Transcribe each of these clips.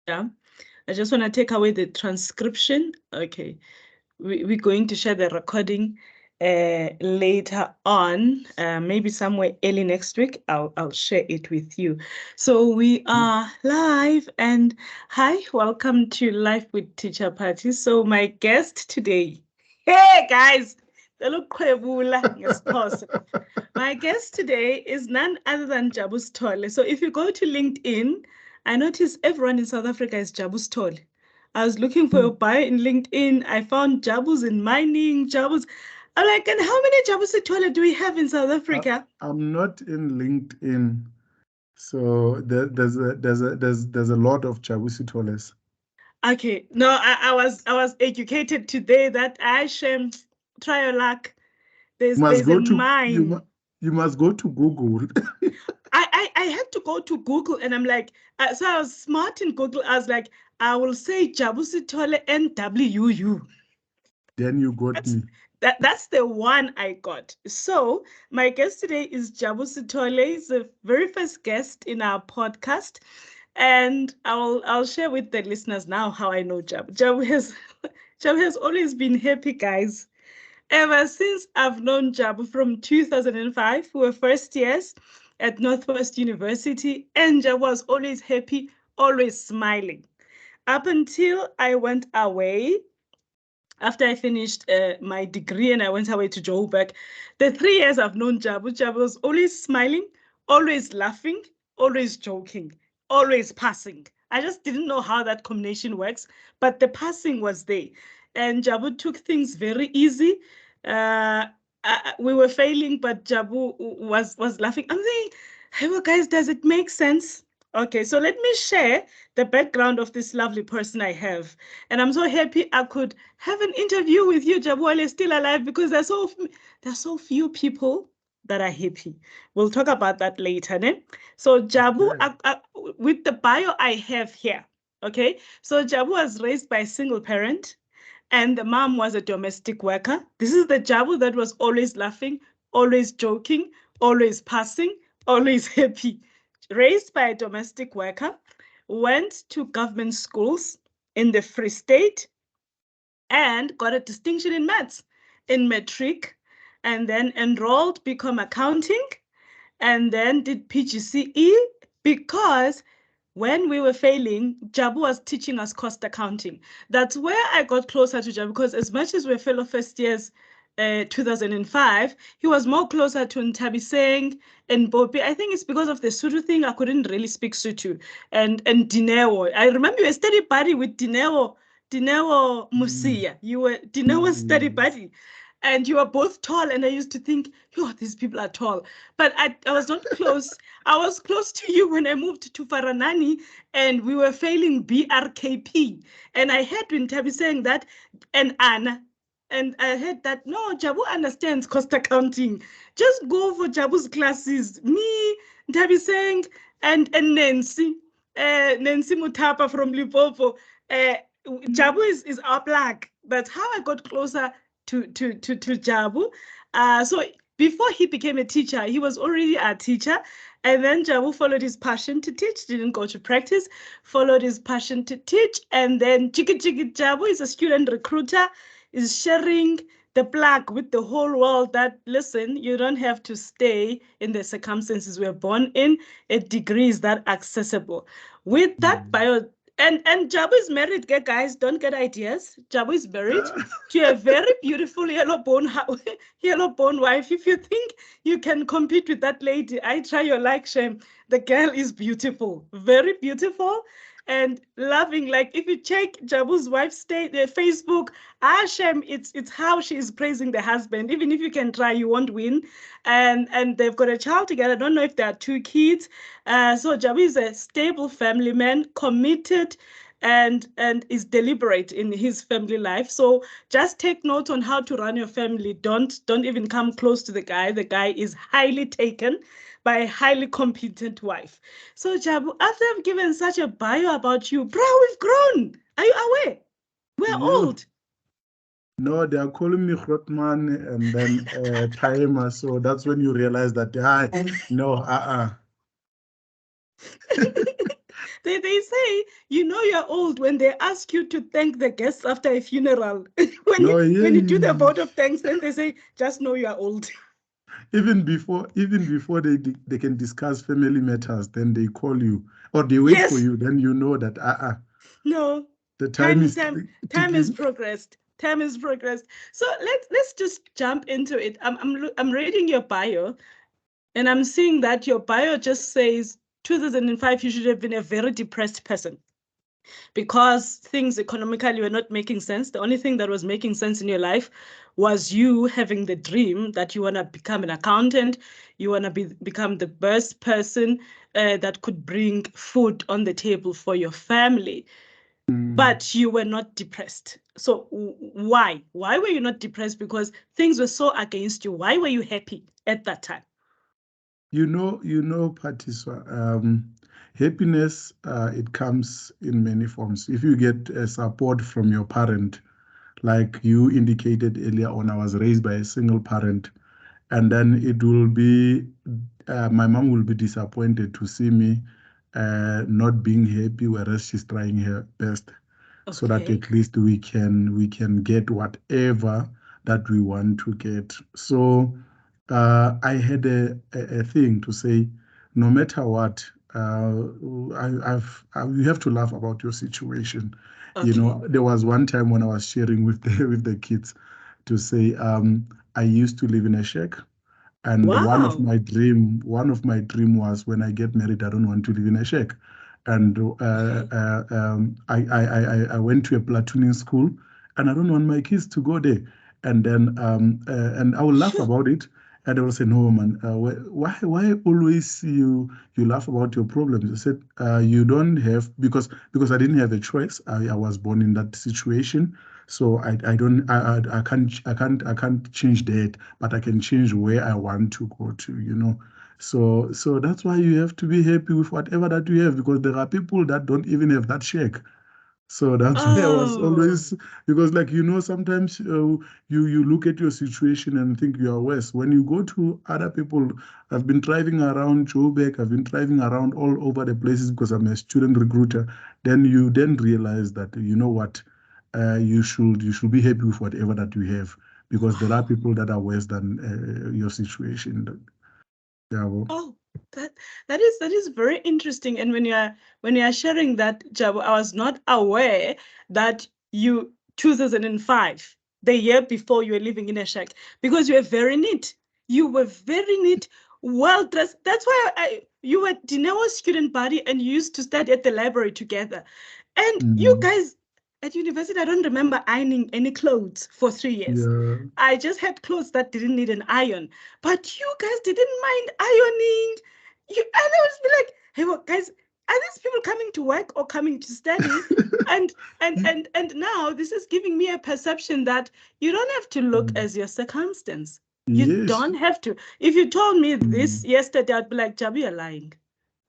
Yeah. I just want to take away the transcription. Okay. We're going to share the recording later on, maybe somewhere early next week. I'll share it with you. So we are live, and hi, welcome to Life with Teacher Party. So my guest today, hey guys, my guest today is none other than Jabu Sithole. So if you go to LinkedIn, I notice everyone in South Africa is Jabu Sithole. I was looking for a bio in LinkedIn. I found Jabus in mining, Jabus. I'm like, and how many Jabu Sithole do we have in South Africa? I'm not in LinkedIn, so there's a lot of Jabu Sitholes. Okay, no, I was educated today that I shame try your luck. You must There's a go to you mine. mu- you must go to Google. I had to go to Google and I'm like, so I was smart in Google. I was like, I will say Jabu Sithole NWU. Then you got That's me. that's the one I got. So my guest today is Jabu Sithole. He's the very first guest in our podcast, and I'll share with the listeners now how I know Jabu. Jabu has always been happy, guys. Ever since I've known Jabu from 2005, we were first years at Northwest University, and Jabu was always happy, always smiling. Up until I went away after I finished my degree and I went away to Joburg, the 3 years I've known Jabu, Jabu was always smiling, always laughing, always joking, always passing. I just didn't know how that combination works, but the passing was there. And Jabu took things very easy. We were failing, but Jabu was laughing. I'm saying, hey, well, guys, does it make sense? Okay, so let me share the background of this lovely person I have. And I'm so happy I could have an interview with you, Jabu, while you're still alive, because there's so few people that are happy. We'll talk about that later. Ne? So Jabu, Okay. with the bio I have here, okay? So Jabu was raised by a single parent, and the mom was a domestic worker. This is the Jabu that was always laughing, always joking, always passing, always happy. Raised by a domestic worker, went to government schools in the Free State and got a distinction in maths in matric, and then enrolled, become accounting, and then did PGCE because when we were failing, Jabu was teaching us cost accounting. That's where I got closer to Jabu because as much as we're fellow first years, 2005, he was more closer to Ntabiseng and Bopi. I think it's because of the Sutu thing. I couldn't really speak Sutu. And Dineo. I remember you were study buddy with Dineo Mm, Musia. You were Dineo's study yes. buddy. And you were both tall, and I used to think, oh, these people are tall. But I was not close. I was close to you when I moved to Faranani and we were failing BRKP. And I heard Wintabi saying that, and Anna. And I heard that, no, Jabu understands cost accounting. Just go for Jabu's classes. Me, Ntabi saying, and Nancy, Nancy Mutapa from Lipopo. Jabu is our black. That's how I got closer to Jabu. So before he became a teacher, he was already a teacher. And then Jabu followed his passion to teach, didn't go to practice, followed his passion to teach. And then Chiki Chiki Jabu is a student recruiter, is sharing the plug with the whole world that, listen, you don't have to stay in the circumstances we're born in. A degree is that accessible. With that Mm. bio, and Jabu is married, guys, don't get ideas. Jabu is married to a very beautiful yellow bone wife. If you think you can compete with that lady, I try your like shame. The girl is beautiful, very beautiful and loving. Like if you check Jabu's wife's Facebook, Shem, it's how she is praising the husband. Even if you can try, you won't win. And they've got a child together. I don't know if there are two kids. So Jabu is a stable family man, committed and is deliberate in his family life. So just take note on how to run your family. Don't even come close to the guy. The guy is highly taken by a highly competent wife. So Jabu, after I've given such a bio about you, bro, we've grown. Are you aware? We're You. old. No, they are calling me Grotman and then timer. So that's when you realize that, no, They say you're old when they ask you to thank the guests after a funeral. No, When you do the yeah. vote of thanks, then they say just know you are old. Even before they can discuss family matters, then they call you or they wait for Yes, you. Then you know that no, the time time is time time is ticking. progressed. Time is progressed. So let's just jump into it. I'm reading your bio, and I'm seeing that your bio just says 2005 you should have been a very depressed person because things economically were not making sense. The only thing that was making sense in your life was you having the dream that you want to become an accountant, you want to become the best person that could bring food on the table for your family. Mm. But you were not depressed. So why? Why were you not depressed? Because things were so against you. Why were you happy at that time? Patiswa, happiness, it comes in many forms. If you get support from your parent, like you indicated earlier on, I was raised by a single parent, and then it will be, my mom will be disappointed to see me not being happy, whereas she's trying her best, so that Okay. at least we can get whatever that we want to get. So I had a thing to say, no matter what, you have to laugh about your situation. Okay. There was one time when I was sharing with the with the kids to say, I used to live in a shack, and Wow. one of my dream was, when I get married, I don't want to live in a shack. And Okay. I went to a platooning school, and I don't want my kids to go there. And then and I will laugh Sure. about it, and they will say, no, man, why always you laugh about your problems? I said, you don't have, because I didn't have a choice. I was born in that situation, so I don't I can't change that, but I can change where I want to go to. So that's why you have to be happy with whatever that you have, because there are people that don't even have that shake. So that's why I was Oh. always, because, like, sometimes you look at your situation and think you are worse. When you go to other people, I've been driving around Joburg, I've been driving around all over the places because I'm a student recruiter. Then you then realize that, you know what, you should be happy with whatever that you have, because there are Wow. people that are worse than your situation. Yeah, well. Oh, that that is very interesting. And when you are sharing that, Jabu, I was not aware that you 2005, the year before, you were living in a shack, because you were very neat. You were very neat, well dressed. That's why you were Dineo's student body, and you used to study at the library together. And you Mm, guys at university, I don't remember ironing any clothes for 3 years. yeah. I just had clothes that didn't need an iron, but you guys didn't mind ironing. And I was be like, hey, well, guys, are these people coming to work or coming to study? And and now this is giving me a perception that you don't have to look Mm, as your circumstance. You yes. don't have to. If you told me this Mm, yesterday, I'd be like, Jabi, you're lying.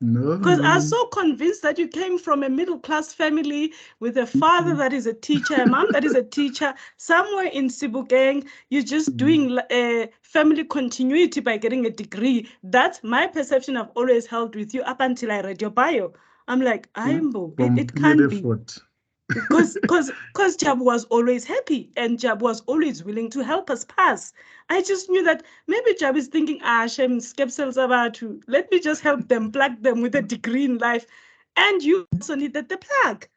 no, Because no, I was no. so convinced that you came from a middle class family with a father that is a teacher, a mom that is a teacher, somewhere in Sibukeng. You're just Mm, doing a family continuity by getting a degree. That's my perception I've always held with you up until I read your bio. I'm like, Imbo, it complete can't be. effort. Because Jab was always happy and Jab was always willing to help us pass. I just knew that maybe Jab is thinking, Shem skepsels about to let me just help them, plug them with a degree in life. And you also needed the plug.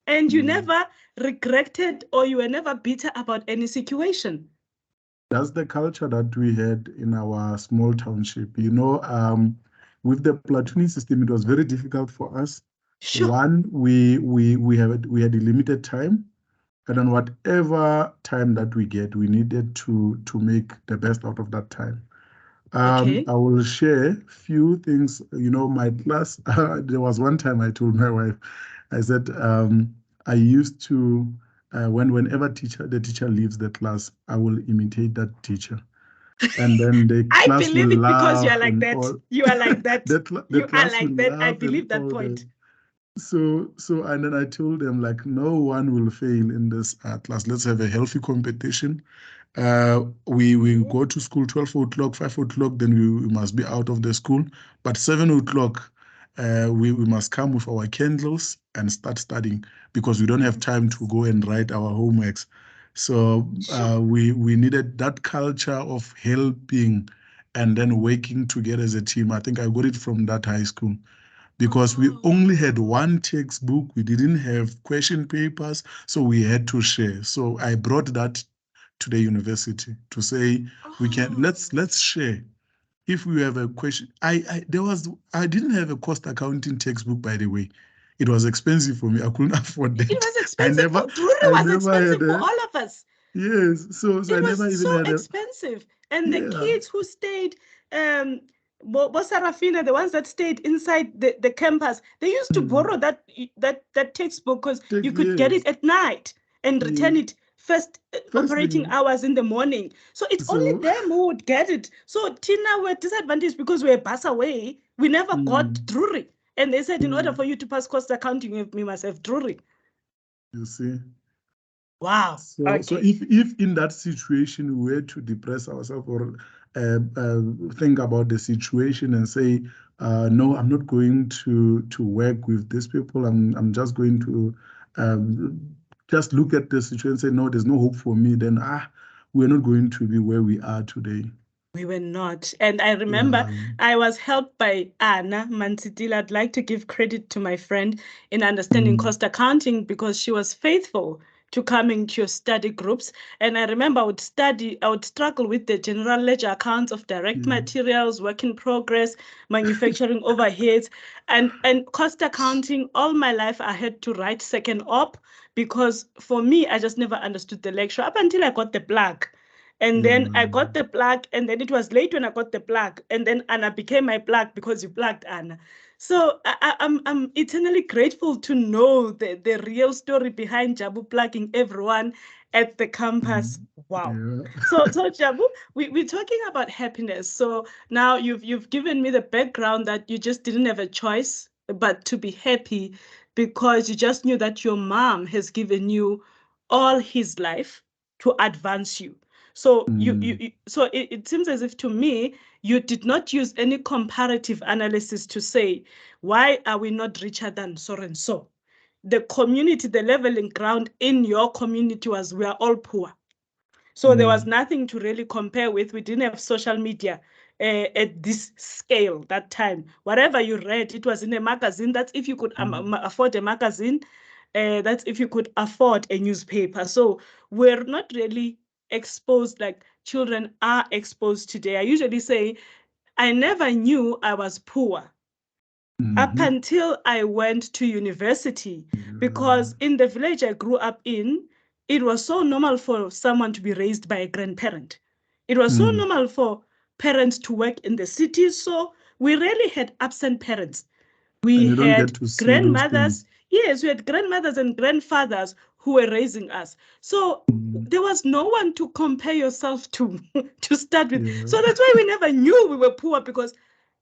And you Mm. never regretted or you were never bitter about any situation. That's the culture that we had in our small township. With the platooning system, it was very difficult for us. Sure. One, we had a limited time, and then whatever time that we get, we needed to make the best out of that time. Okay. I will share few things. My class, there was one time I told my wife, I said, I used to, whenever the teacher leaves the class, I will imitate that teacher. And then the I class will believe it because you are laugh like and that. all. You are like that. The You are class will like that. I laugh and believe that all point. that. And then I told them, like, no one will fail in this class. Let's have a healthy competition. We Okay. go to school 12 o'clock, 5 o'clock, then we must be out of the school. But 7 o'clock, we must come with our candles and start studying because we don't have time to go and write our homeworks. So Sure. we needed that culture of helping and then working together as a team. I think I got it from that high school because we only had Oh. one textbook. We didn't have question papers, so we had to share. So I brought that to the university to say we can Oh. let's share. If we have a question, I didn't have a cost accounting textbook, by the way. It was expensive for me. I couldn't afford It that. was expensive for Drury I was never had expensive for a, all of us. yes. So It I never was even so had a, expensive. And the yeah. kids who stayed, Sarafina, the ones that stayed inside the campus, they used to Mm. borrow that textbook because you could get it Yes. at night and return Yes. it first First operating thing. hours in the morning. So it's only So them who would get it. So Tina were disadvantaged because we were bus away. We never got mm, Drury. And they said, in order mm, for you to pass cost accounting, we must have Drury. you see. Wow. So Okay. if in that situation we were to depress ourselves or think about the situation and say, no, I'm not going to work with these people. I'm just going to just look at the situation and say, no, there's no hope for me. Then we're not going to be where we are today. We were not. And I remember Yeah. I was helped by Anna Mansitila. I'd like to give credit to my friend in understanding Mm, cost accounting because she was faithful to coming to your study groups. And I remember I would struggle with the general ledger accounts of direct yeah. materials, work in progress, manufacturing overheads, and cost accounting. All my life, I had to write second op because for me, I just never understood the lecture up until I got the plug. And then I got the plug, and then it was late when I got the plug, and then Anna became my plug because you plugged Anna. So I'm eternally grateful to know the real story behind Jabu plugging everyone at the campus. Wow. Yeah. So Jabu, we're talking about happiness. So now you've given me the background that you just didn't have a choice but to be happy because you just knew that your mom has given you all his life to advance you. So Mm, so it seems as if to me you did not use any comparative analysis to say why are we not richer than so and so. The community, the leveling ground in your community was we are all poor. So there was mm, nothing to really compare with. We didn't have social media at this scale that time. Whatever you read, it was in a magazine. That's if you could mm, afford a magazine. That's if you could afford a newspaper. So we're not really exposed like children are exposed today. I usually say I never knew I was poor up mhm. until I went to university, Yeah. because in the village I grew up in, it was so normal for someone to be raised by a grandparent. It was so Mm. normal for parents to work in the city. So we really had absent parents. And We you don't get had to see those grandmothers. things. Yes, we had grandmothers and grandfathers who were raising us. So Mm. there was no one to compare yourself to to start with. So Yeah. that's why we never knew we were poor, because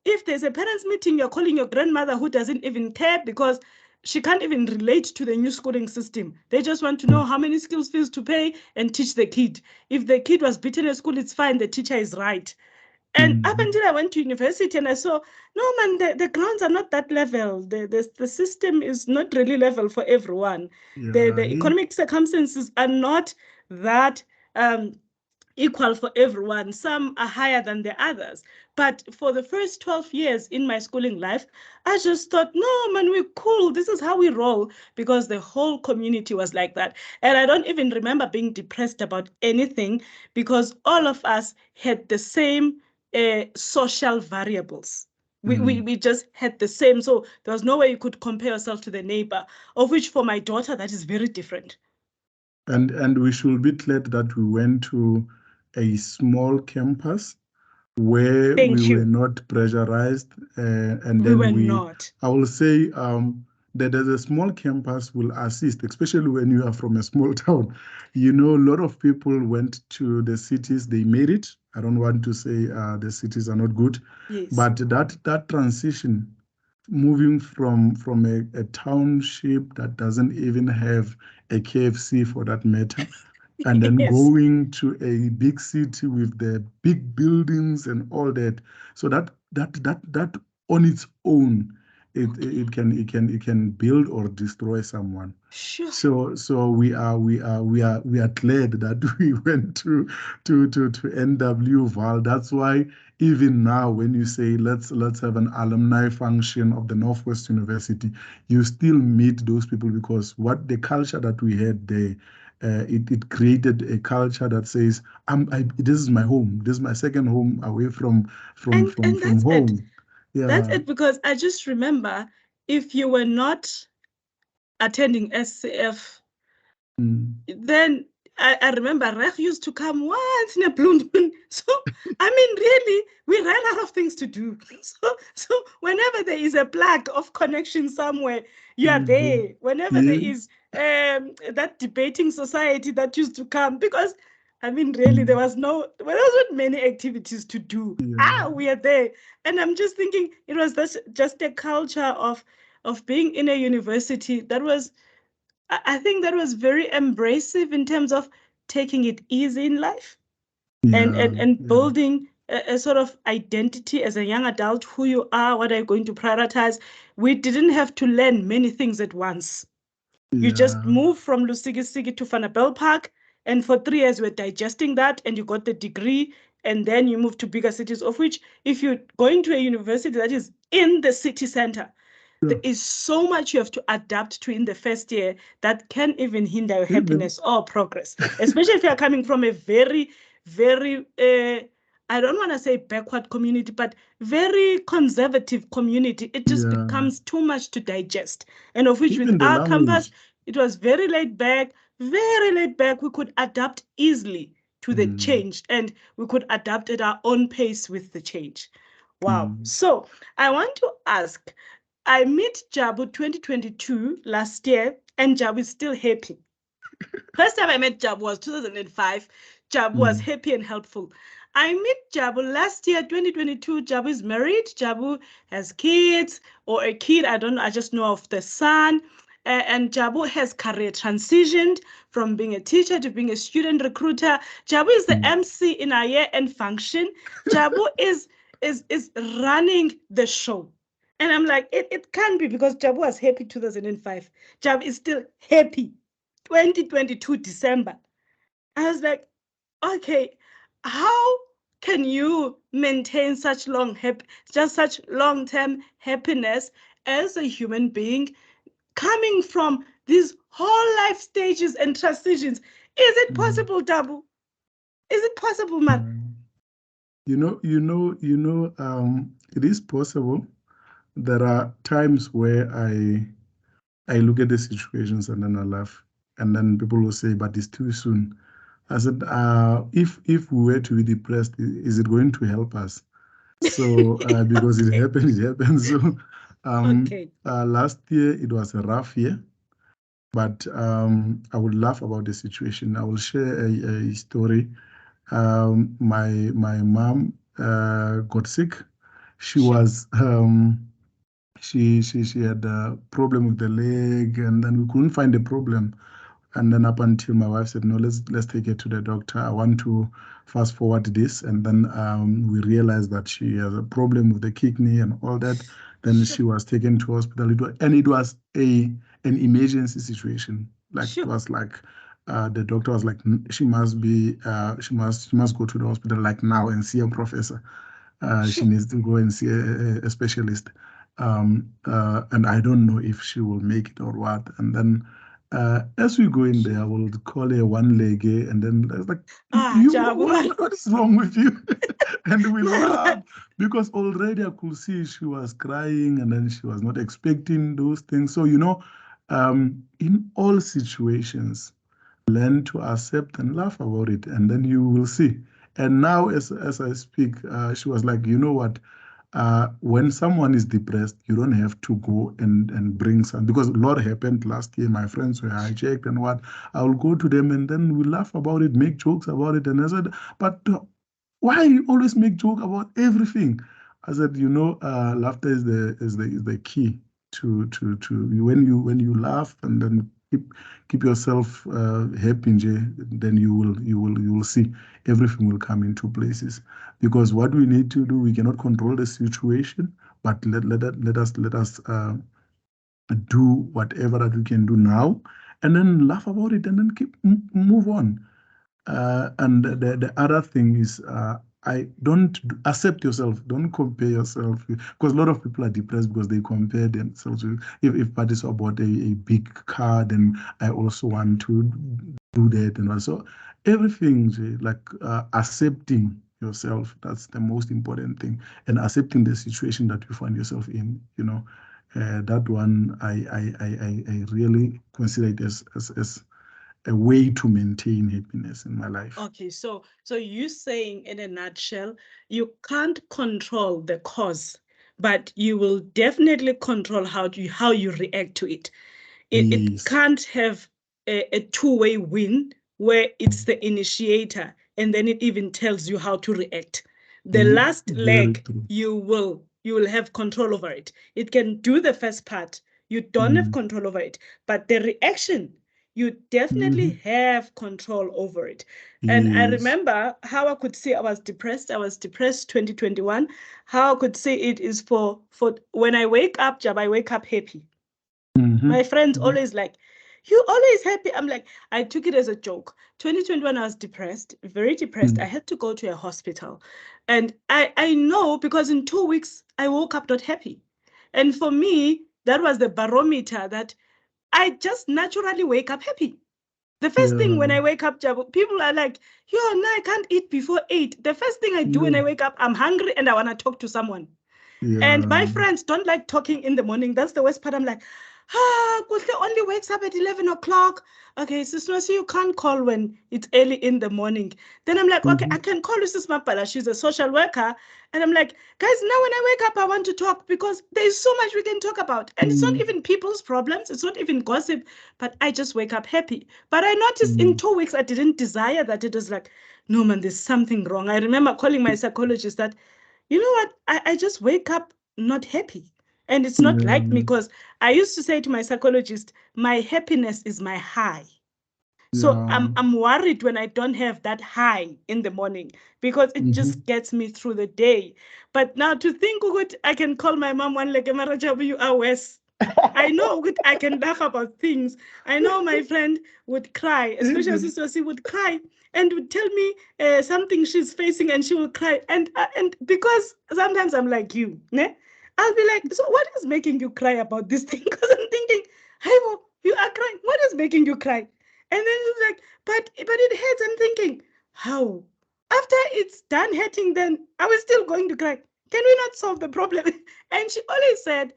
if there's a parents meeting, you're calling your grandmother who doesn't even care because she can't even relate to the new schooling system. They just want to know how many skills fees to pay and teach the kid. If the kid was beaten at school, it's fine. The teacher is right. And up Mhm. until I went to university and I saw, no man, the grounds are not that level. The system is not really level for everyone. Yeah. The economic circumstances are not that um, equal for everyone. Some are higher than the others. But for the first 12 years in my schooling life, I just thought, no, man, we're cool. This is how we roll, because the whole community was like that. And I don't even remember being depressed about anything because all of us had the same social variables. Mm. We just had the same. So there was no way you could compare yourself to the neighbor, of which for my daughter, that is very different. And we should be glad that we went to a small campus where we Thank were you. not pressurized, and We then were we, not. I will say, that a small campus will assist, especially when you are from a small town. You know, a lot of people went to the cities, they made it. I don't want to say the cities are not good, Yes. but that transition, moving from a township that doesn't even have a KFC for that matter, and then Yes. going to a big city with the big buildings and all that. So that on its own it can build or destroy someone. Sure. So we are glad that we went to NW Val. That's why even now, when you say let's have an alumni function of the Northwest University, you still meet those people, because what the culture that we had there, it created a culture that says, this is my home. This is my second home away from from And from and from that's it. home. That's Yeah. it, because I just remember, if you were not attending SCF, Mm. then I remember Ref used to come once in a blue moon. So I mean, really, we ran out of things to do. So whenever there is a plaque of connection somewhere, you are You go. there. Whenever there Yeah. is that debating society that used to come, because I mean, really, Mm. there wasn't many activities to do. Yeah. We are there, and I'm just thinking it was just a culture of being in a university that was, I think, that was very embracive in terms of taking it easy in life, Yeah. and Yeah. building a sort of identity as a young adult, who you are, what are you going to prioritize. We didn't have to learn many things at once. You just Yeah. moved from Lusigisigi to Vanabel Park, and for 3 years you were digesting that, and you got the degree, and then you moved to bigger cities, of which, if you're going to a university that is in the city center, Yeah. there is so much you have to adapt to in the first year that can even hinder your Even. happiness or progress, especially if you're coming from a very, very, I don't want to say backward community, but very conservative community. It just Yeah. becomes too much to digest. And of which, with Even the our campus, language. it was very laid back, very laid back. We could adapt easily to the Mm. change, and we could adapt at our own pace with the change. Wow. Mm. So I want to ask, I met Jabu 2022 last year, and Jabu is still happy. First time I met Jabu was 2005. Jabu was Mm. happy and helpful. I met Jabu last year, 2022. Jabu is married. Jabu has kids, or a kid. I don't know. I just know of the son. And Jabu has career transitioned from being a teacher to being a student recruiter. Jabu is the Mm. MC in our year-end function. Jabu is running the show. And I'm like, it can't be, because Jabu was happy 2005. Jabu is still happy 2022 December. I was like, okay, how can you maintain such just such long-term happiness as a human being, coming from these whole life stages and transitions? Is it Mm. possible, Jabu? Is it possible, man? Mm. It is possible. There are times where I look at the situations and then I laugh, and then people will say, "But it's too soon." I said, if we were to be depressed, is it going to help us? So because it Okay, happened, it happened. So okay, last year it was a rough year, but I would laugh about the situation. I will share a story. My mom got sick. She sure, was she had a problem with the leg, and then we couldn't find the problem. And then up until my wife said, "No, let's take her to the doctor. I want to fast forward this." And then we realized that she has a problem with the kidney and all that. Then sure, she was taken to hospital. It was a an emergency situation. Like it sure, was like the doctor was like, she must go to the hospital like now and see a professor. She sure, needs to go and see a specialist. And I don't know if she will make it or what. And then as we go in sure. there, I will call her one leg, and then I was like, you, Jabu, man, what is wrong with you? And we man. laughed because already I could see she was crying, and then she was not expecting those things. So, in all situations, learn to accept and laugh about it, and then you will see. And now, as I speak, she was like, you know what? When someone is depressed, you don't have to go and bring some, because a lot happened last year. My friends were hijacked and what. I will go to them and then we laugh about it, make jokes about it. And I said, but why you always make joke about everything? I said, laughter is the key to when you laugh and then keep yourself happy, nje, then you will see everything will come into places. Because what we need to do, we cannot control the situation, but let us do whatever that we can do now, and then laugh about it, and then move on. And the other thing is, I don't accept yourself. Don't compare yourself, because a lot of people are depressed because they compare themselves. If part is about a big car, then I also want to do that, and also everything like accepting yourself. That's the most important thing, and accepting the situation that you find yourself in. That one I really consider it as a way to maintain happiness in my life. Okay, so you saying in a nutshell, you can't control the cause, but you will definitely control how you react to it. It Yes. can't have a two-way win where it's the initiator and then it even tells you how to react. The last Very leg, true. you will have control over it. It can do the first part. You don't have Mm. control over it, but the reaction, you definitely Mhm. have control over it. And I Yes. remember how I could say I was depressed. I was depressed 2021. How I could say it is for when I wake up, Jab, I wake up happy. My Mhm. friends Mhm. always like, you always happy. I'm like, I took it as a joke. 2021, I was depressed, very depressed. I Mm. had to go to a hospital. And I know because in 2 weeks, I woke up not happy. And for me, that was the barometer that I just naturally wake up happy. The first thing when Yeah. I wake up, Jabu, people are like, yo, no, I can't eat before 8. The first thing I do when Yeah. I wake up, I'm hungry and I want to talk to someone. And my Yeah. friends don't like talking in the morning. That's the worst part. I'm like, Kuhle only wakes up at 11 o'clock. Okay, Sister, so you can't call when it's early in the morning. Then I'm like, okay, I Mhm. can call Sis Mapala. She's a social worker. And I'm like, guys, now when I wake up, I want to talk because there's so much we can talk about. And it's not Mm. even people's problems. It's not even gossip, but I just wake up happy. But I noticed in Mm. 2 weeks, I didn't desire that. It was like, no, man, there's something wrong. I remember calling my psychologist that, you know what? I just wake up not happy. And it's not like me Yeah. because I used to say to my psychologist, my happiness is my high. So Yeah. I'm worried when I don't have that high in the morning because it Mhm. just gets me through the day. But now to think good, I can call my mom one like Marajabu, you are worse. I know I can laugh about things. I know my friend would cry, especially Even. Sister C would cry and would tell me something she's facing and she will cry. And because sometimes I'm like you, ne? I'll be like, so what is making you cry about this thing? Because I'm thinking, hey, well, you are crying. What is making you cry? And then she's like, but it hurts. I'm thinking, how? After it's done hurting, then I was still going to cry. Can we not solve the problem? And she always said,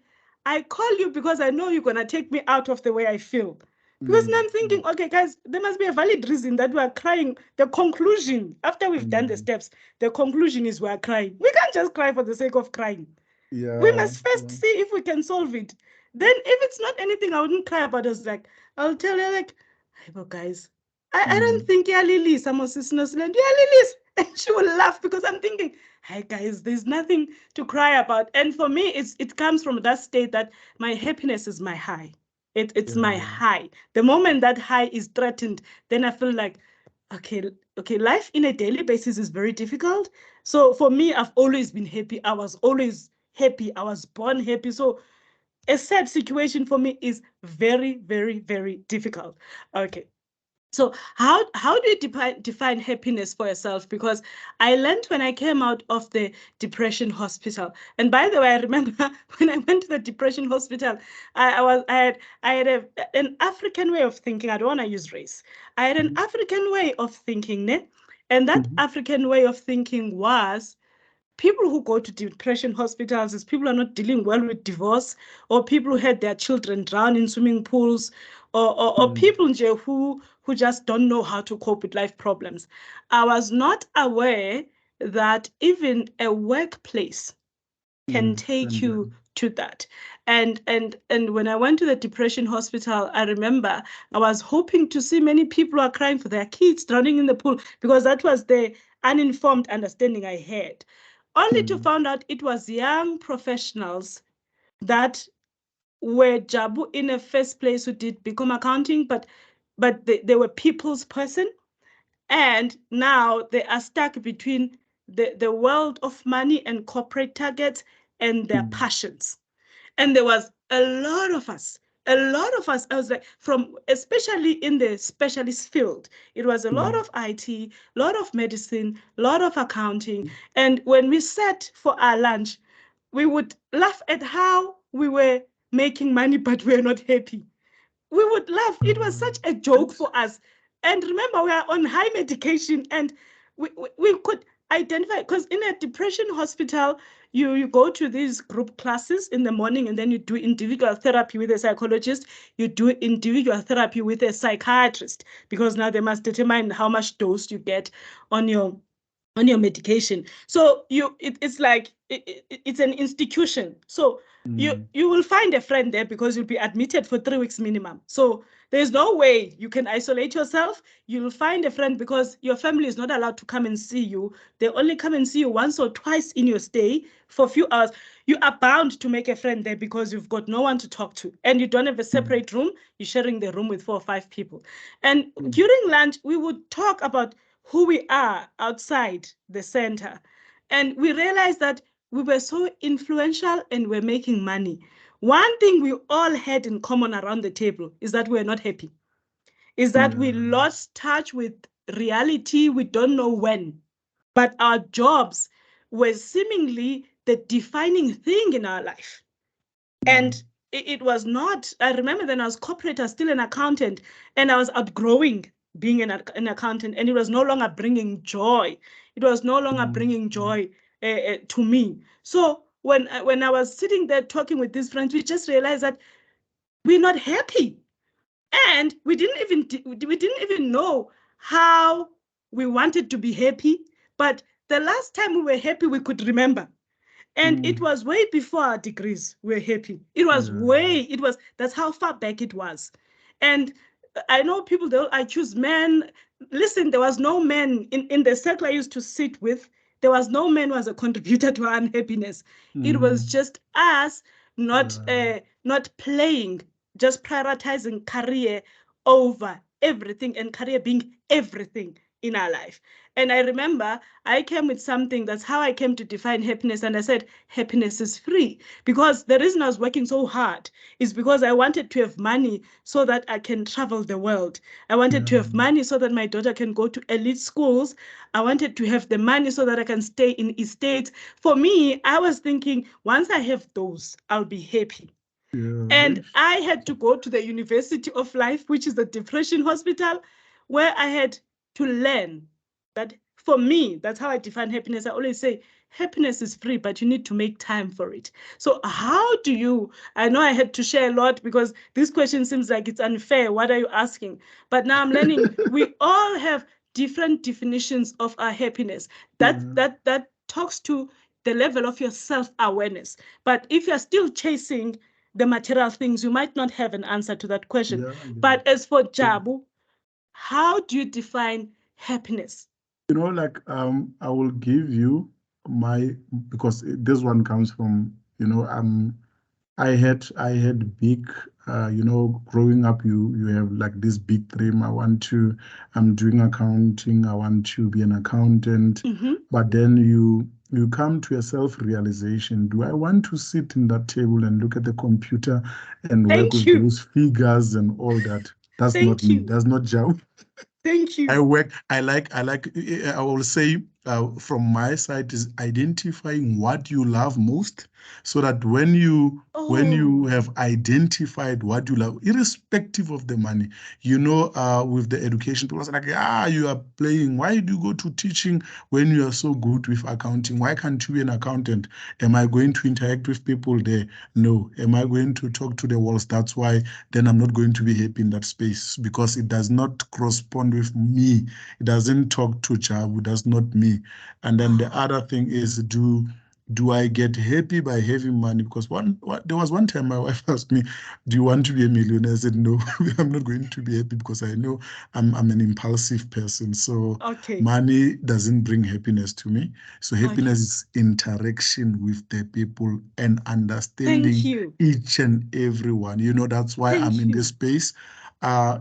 I call you because I know you're gonna take me out of the way I feel. Because now Mm. I'm thinking, Mm. okay, guys, there must be a valid reason that we are crying. The conclusion, after we've done the Mm. steps, the conclusion is we are crying. We can't just cry for the sake of crying. We Yeah. must first Yeah. see if we can solve it. Then, if it's not anything I wouldn't cry about, it's like, I'll tell her, like, hey, but guys, I don't Mm. think yeah, Lily, some of sisters, yeah, Lily's. And she will laugh because I'm thinking, hey, guys, there's nothing to cry about. And for me, it comes from that state that my happiness is my high. It's my Yeah. high. The moment that high is threatened, then I feel like, okay, okay, life in a daily basis is very difficult. So for me, I've always been happy. I was always happy. I was born happy. So a sad situation for me is very, very, very difficult. Okay. So how do you define happiness for yourself? Because I learned when I came out of the depression hospital. And by the way, I remember when I went to the depression hospital, I had an African way of thinking. I don't want to use race. I had an Mhm. African way of thinking, ne? And that Mhm. African way of thinking was people who go to depression hospitals is people who are not dealing well with divorce, or people who had their children drown in swimming pools, or Mm. people who just don't know how to cope with life problems. I was not aware that even a workplace can Mm. take And you to that. And when I went to the depression hospital, I remember I was hoping to see many people who are crying for their kids drowning in the pool because that was the uninformed understanding I had, only to mm. find out it was young professionals that were Jabu in the first place who did become accounting, but they were people's person, and now they are stuck between the world of money and corporate targets and their Mm. passions. And there was a lot of us, a lot of us. I was like, from especially in the specialist field, it was a lot Mm. of IT, a lot of medicine, a lot of accounting. And when we sat for our lunch, we would laugh at how we were making money, but we were not happy. We would laugh. It was such a joke Yes. for us. And remember, we are on high medication, and we could identify, because in a depression hospital, you go to these group classes in the morning, and then you do individual therapy with a psychologist, you do individual therapy with a psychiatrist, because now they must determine how much dose you get on your medication. So it's like it's an institution. So Mm. you will find a friend there, because you'll be admitted for 3 weeks minimum. So there's no way you can isolate yourself. You'll find a friend, because your family is not allowed to come and see you. They only come and see you once or twice in your stay for a few hours. You are bound to make a friend there, because you've got no one to talk to, and you don't have a Mm. separate room. You're sharing the room with 4 or 5 people. And Mm. during lunch, we would talk about who we are outside the center. And we realized that we were so influential and we're making money. One thing we all had in common around the table is that we're not happy, is that we Yeah. lost touch with reality. We don't know when, but our jobs were seemingly the defining thing in our life. Mm. And it was not, I remember then I was corporate, I was still an accountant, and I was outgrowing being an accountant, and it was no longer bringing joy. It was no longer Mm. bringing Mm. joy to me. So when I was sitting there talking with these friends, we just realized that we're not happy. And we didn't even know how we wanted to be happy. But the last time we were happy, we could remember. And it Mm. was way before our degrees were happy. Yeah. That's how far back it was. And I know people, I choose men. Listen, there was no man in the circle I used to sit with. There was no man who was a contributor to our unhappiness. It was Mm. just us Yeah. not playing, just prioritizing career over everything, and career being everything in our life. And I remember I came with something. That's how I came to define happiness. And I said, happiness is free. Because the reason I was working so hard is because I wanted to have money so that I can travel the world. I wanted to Yeah. have money so that my daughter can go to elite schools. I wanted to have the money so that I can stay in estates. For me, I was thinking, once I have those, I'll be happy. Yeah. And I had to go to the University of Life, which is the depression hospital, where I had to learn that for me, that's how I define happiness. I always say happiness is free, but you need to make time for it. So, how do you? I know I had to share a lot, because this question seems like it's unfair. What are you asking? But now I'm learning we all have different definitions of our happiness. Yeah. That talks to the level of your self-awareness. But if you're still chasing the material things, you might not have an answer to that question. Yeah. Yeah. But as for So, Jabu, how do you define happiness? like I will give you my, because this one comes from, I had big, growing up, you have like this big dream. I'm doing accounting. I want to be an accountant. Mm-hmm. But then you come to a self-realization. Do I want to sit in that table and look at the computer and work Thank with you. those figures and all that? That's not Thank me. you. That's not Joe. Thank I you. work, I will say from my side is identifying what you love most so that when you Oh, have identified what you love, irrespective of the money, with the education, people are like, you are playing. Why do you go to teaching when you are so good with accounting? Why can't you be an accountant? Am I going to interact with people there? No. Am I going to talk to the walls? That's why then I'm not going to be happy in that space because it does not correspond with me. It doesn't talk to Jabu, that's not me. And then the oh, other thing is, do I get happy by having money? Because there was one time my wife asked me, "Do you want to be a millionaire?" I said, "No, I'm not going to be happy because I know I'm an impulsive person. So okay, money doesn't bring happiness to me. So happiness okay. is interaction with the people and Thank understanding you. each and every one. That's why I'm Thank in this you. space.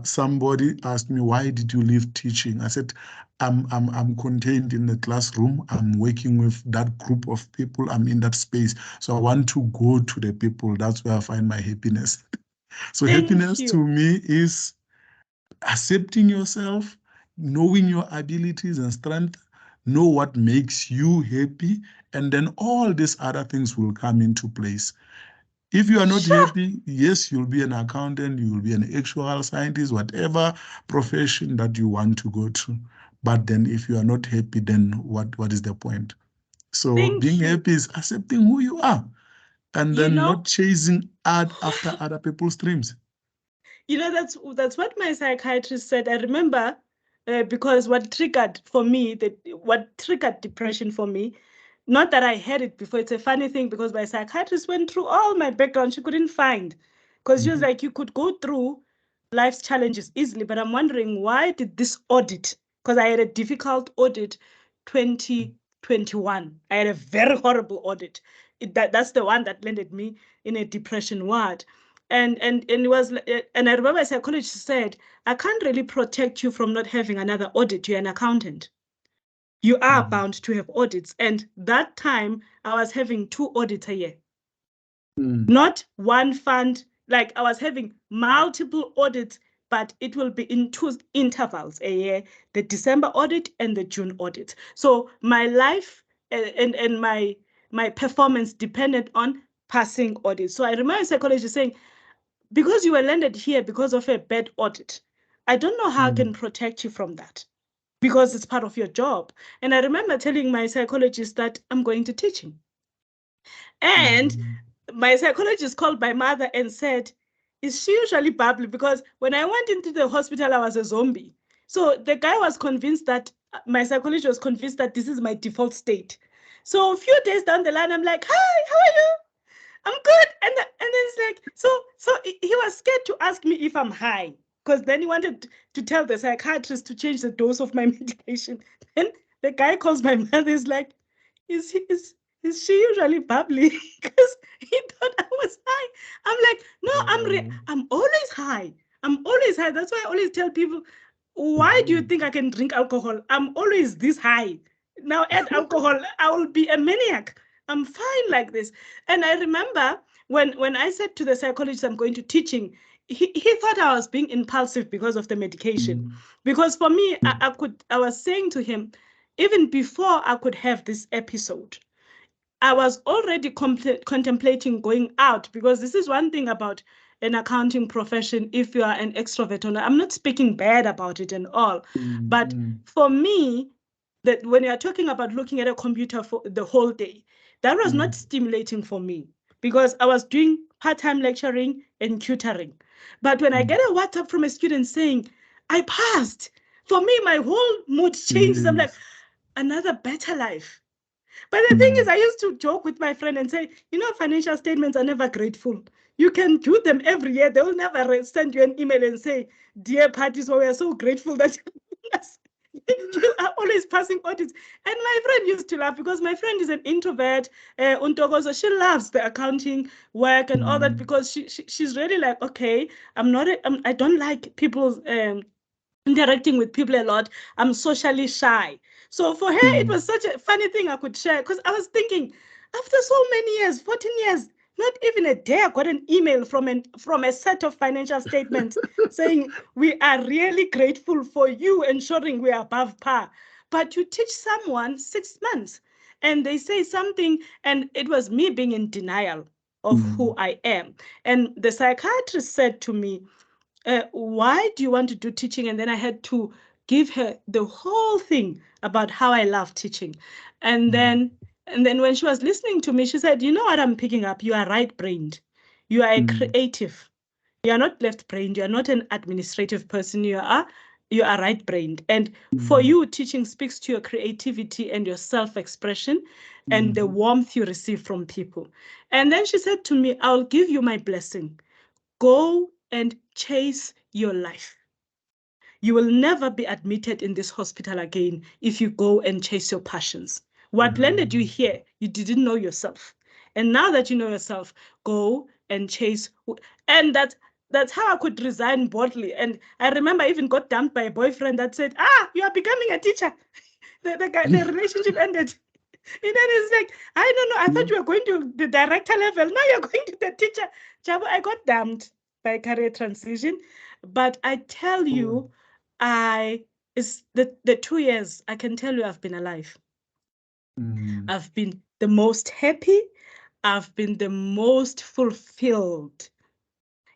Somebody asked me, why did you leave teaching? I said, I'm contained in the classroom. I'm working with that group of people. I'm in that space. So I want to go to the people. That's where I find my happiness. So Thank happiness to you. me is accepting yourself, knowing your abilities and strength, know what makes you happy, and then all these other things will come into place. If you are not Sure. happy, yes, you'll be an accountant, you will be an actual scientist, whatever profession that you want to go to. But then if you are not happy, then what is the point? So being Thank you. happy is accepting who you are and You then know, not chasing after other people's dreams. that's what my psychiatrist said. I remember because what triggered for me, what triggered depression for me, not that I had it before. It's a funny thing because my psychiatrist went through all my background. She couldn't find, because she was Mhm. like, you could go through life's challenges easily, but I'm wondering why did this audit? Because I had a difficult audit 2021. I had a very horrible audit. That's the one that landed me in a depression ward. And it was, and I remember a psychologist said, I can't really protect you from not having another audit. You're an accountant. You are Mm. bound to have audits. And that time I was having 2 audits a year, Mm. not one fund. Like I was having multiple audits, but it will be in 2 intervals a year, the December audit and the June audit. So my life and my performance depended on passing audits. So I remember a psychologist saying, because you were landed here because of a bad audit, I don't know how I Mm. can protect you from that because it's part of your job. And I remember telling my psychologist that I'm going to teaching. And Mm. my psychologist called my mother and said, is she usually bubbly? Because when I went into the hospital, I was a zombie. So the guy was convinced that, my psychologist was convinced that this is my default state. So a few days down the line, I'm like, hi, how are you? I'm good. And then it's like, so he was scared to ask me if I'm high, because then he wanted to tell the psychiatrist to change the dose of my medication. Then the guy calls my mother, is like, is she usually bubbly? Because he thought I was high. I'm like, no, Mm. I'm always high. I'm always high. That's why I always tell people, why do you Mhm. think I can drink alcohol? I'm always this high. Now add alcohol, I will be a maniac. I'm fine like this. And I remember when I said to the psychologist I'm going to teaching, he thought I was being impulsive because of the medication. Mm. Because for me, I was saying to him, even before I could have this episode, I was already contemplating going out, because this is one thing about an accounting profession. If you are an extrovert or not, I'm not speaking bad about it and all, Mm. but Mm. for me, that when you're talking about looking at a computer for the whole day, that was not Mm. stimulating for me, because I was doing part-time lecturing and tutoring. But when I Mm. get a WhatsApp from a student saying I passed, for me my whole mood changes. I'm like, Yes. another better life. But the thing is, Mm. I used to joke with my friend and say, financial statements are never grateful. You can do them every year. They will never send you an email and say, dear parties, well, we are so grateful that you are always passing audits. And my friend used to laugh, because my friend is an introvert, Untogozo. She loves the accounting work and all that, Mm. because she's really like, okay, I don't like people's interacting with people a lot. I'm socially shy. So for her, it Mm. was such a funny thing I could share, because I was thinking, after so many years, 14 years, not even a day, I got an email from a set of financial statements saying, we are really grateful for you ensuring we are above par. But you teach someone 6 months and they say something, and it was me being in denial of who Mm. I am. And the psychiatrist said to me, why do you want to do teaching? And then I had to give her the whole thing about how I love teaching. And Mm. then and then when she was listening to me, she said, you know what I'm picking up? You are right-brained. You are a Mm. creative. You are not left-brained. You are not an administrative person. You are right-brained. And for Mm. you, teaching speaks to your creativity and your self-expression and the Mhm. warmth you receive from people. And then she said to me, I'll give you my blessing. Go and chase your life. You will never be admitted in this hospital again if you go and chase your passions. What landed you Mm. here, you didn't know yourself. And now that you know yourself, go and chase. And that that's how I could resign boldly. And I remember I even got dumped by a boyfriend that said, you are becoming a teacher. The relationship ended. And then it's like, I don't know, I thought you were going to the director level. Now you're going to the teacher. Jabu, I got dumped by career transition. But I tell Oh, you, it's the 2 years, I can tell you I've been alive. mm. I've been the most happy. I've been the most fulfilled.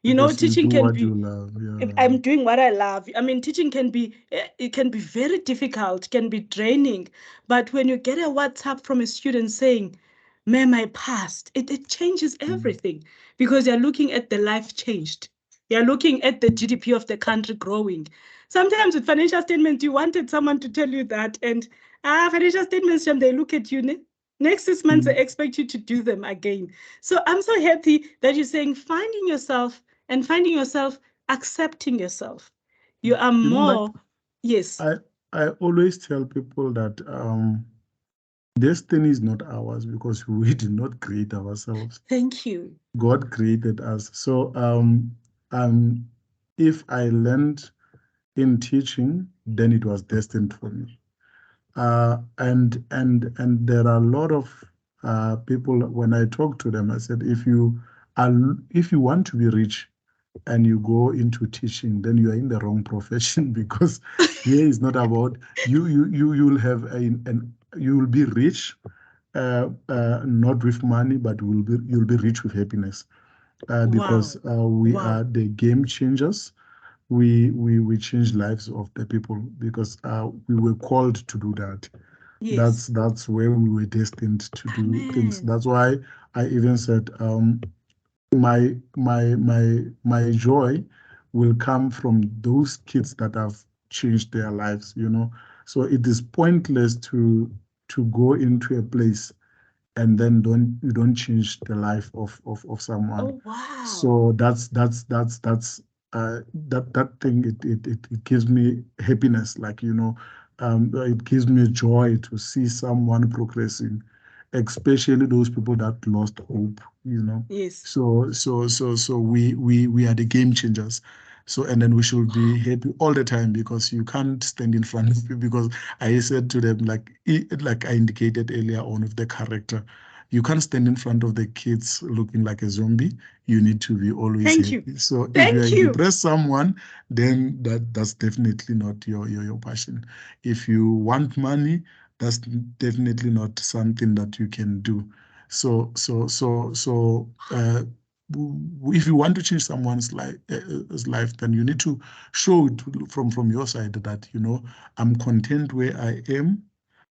Because you Teaching do can what be, you love. if Yeah. I'm doing what I love. I mean, teaching can be, it can be very difficult, can be draining. But when you get a WhatsApp from a student saying, ma'am, I passed, it changes Mm. everything because you're looking at the life changed. You're looking at the GDP of the country growing. Sometimes with financial statements, you wanted someone to tell you that. And financial statements, they look at you. Next 6 months, they Mm. expect you to do them again. So I'm so happy that you're saying finding yourself accepting yourself. You are Like more, yes. I I always tell people that destiny is not ours because we did not create ourselves. Thank you. God created us. So um if I learned in teaching, then it was destined for me. And there are a lot of people. When I talk to them, I said, are if you want to be rich and you go into teaching, then you are in the wrong profession because here is not about you'll have an you will be rich, not with money, but you'll be rich with happiness, because Wow. we are Wow. the game changers. We change lives of the people because we were called to do that. Yes. That's where we were destined to do things. Amen. That's why I even said, my joy will come from those kids that have changed their lives, you know. So it is pointless to go into a place and then don't change the life of someone. Oh, wow. So that thing, it gives me happiness, like, you know. It gives me joy to see someone progressing, especially those people that lost hope, you know. Yes. So we are the game changers. So, and then we should be Wow. happy all the time, because you can't stand in front of people. Because I said to them, like I indicated earlier on with the character, you can't stand in front of the kids looking like a zombie. You need to be always Thank you. happy. So if you are Thank a you. depressed someone, then that's definitely not your passion. If you want money, that's definitely not something that you can do. So if you want to change someone's life, then you need to show it from your side that, you know, I'm content where I am.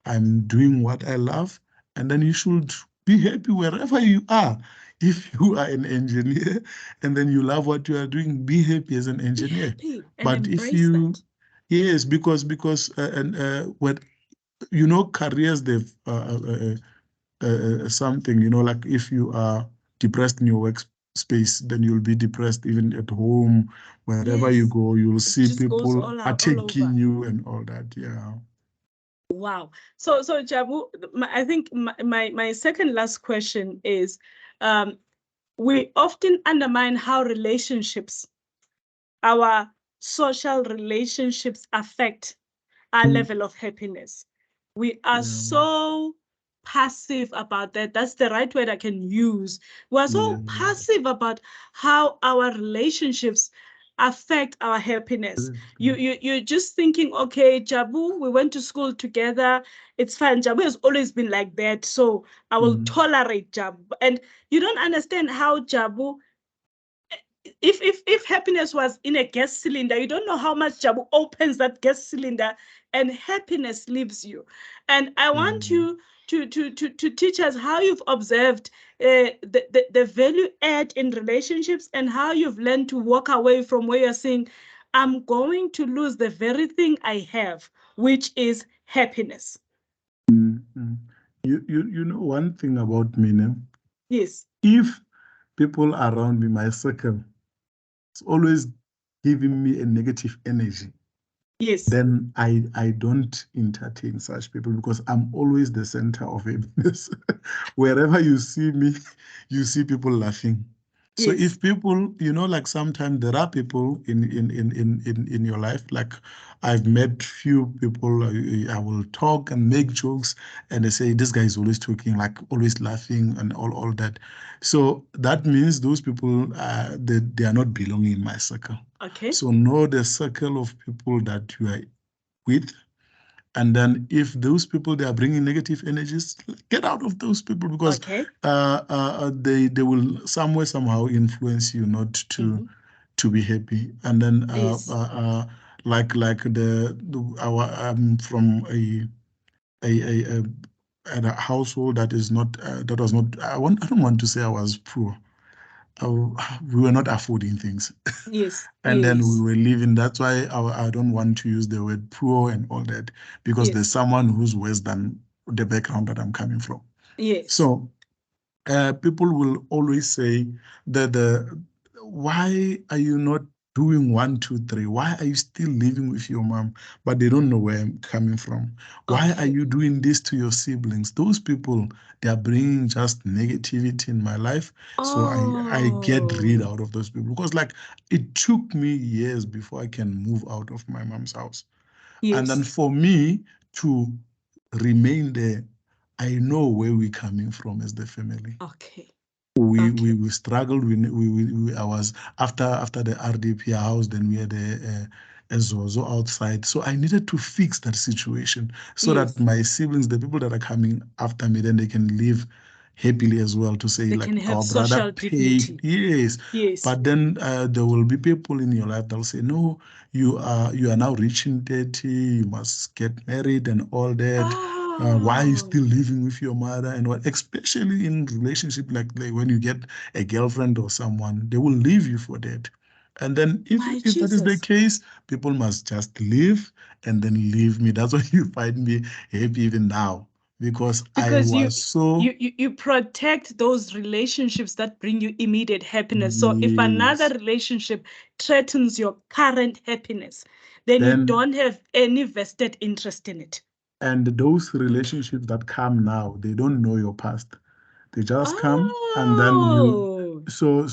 I'm doing what I love, and then you should be happy wherever you are. If you are an engineer and then you love what you are doing, be happy as an Be engineer. happy and But if embrace you, that. yes, because and what, you know, careers, they've something, you know, like if you are depressed in your workspace, then you'll be depressed even at home. Wherever you Yes. go, you'll It see just goes people all attacking over. you and all that. Yeah. Wow. So Jabu, I think my second last question is, um, we often undermine how relationships, our social relationships affect our Mm. level of happiness. We are Yeah. so passive about that. That's the right word I can use. We're Yeah. so passive about how our relationships affect our happiness. You're just thinking, okay, Jabu, we went to school together. It's fine. Jabu has always been like that, so I will Mm. tolerate Jabu. And you don't understand how Jabu, if happiness was in a gas cylinder, you don't know how much Jabu opens that gas cylinder and happiness leaves you. And I want Mm. you to teach us how you've observed the value add in relationships and how you've learned to walk away from where you're saying, I'm going to lose the very thing I have, which is happiness. Mm. Mm. You know one thing about me now. Yes, If people around me, my circle, is always giving me a negative energy, yes, then I don't entertain such people, because I'm always the center of happiness. Wherever you see me, you see people laughing. So Yes. if people, like sometimes there are people in your life, like I've met few people, I will talk and make jokes, and they say this guy is always talking, like always laughing and all that. So that means those people, they are not belonging in my circle. Okay. So know the circle of people that you are with, and then if those people they are bringing negative energies, get out of those people, because Okay. they will somewhere somehow influence you not Mm-hmm. to be happy. And then Yes. like the our from a, a household that is not that was not I don't want to say I was poor. We were not affording things. Yes. And then we Yes. were living. That's why I don't want to use the word poor and all that, because there's Yes. someone who's worse than the background that I'm coming from. Yes. So people will always say that why are you not doing one, two, three? Why are you still living with your mom? But they don't know where I'm coming from. Why are Okay. you doing this to your siblings? Those people, they are bringing just negativity in my life. So I get rid Oh, out of those people, because like it took me years before I can move out of my mom's house. And then yes. for me to remain there, I know where we're coming from as the family. Okay. We Okay. we struggled. I was after the RDP house, then we had a Zozo outside. So I needed to fix that situation so that Yes. my siblings, the people that are coming after me, then they can live happily as well, to say They like can have our brother social paid. dignity. Yes. Yes. But then there will be people in your life that'll say, no, you are now reaching 30, you must get married and all that. Why are you still Oh, living with your mother and what? Especially in relationship, like when you get a girlfriend or someone, they will leave you for that. And then my if that is the Jesus. case, people must just leave and then leave me. That's why you find me happy even now, because I Because was so you protect those relationships that bring you immediate happiness. So if another yes. relationship threatens your current happiness, then you Then don't have any vested interest in it. and those Okay. relationships that come now, they don't know your past. They just come, and then you Oh, so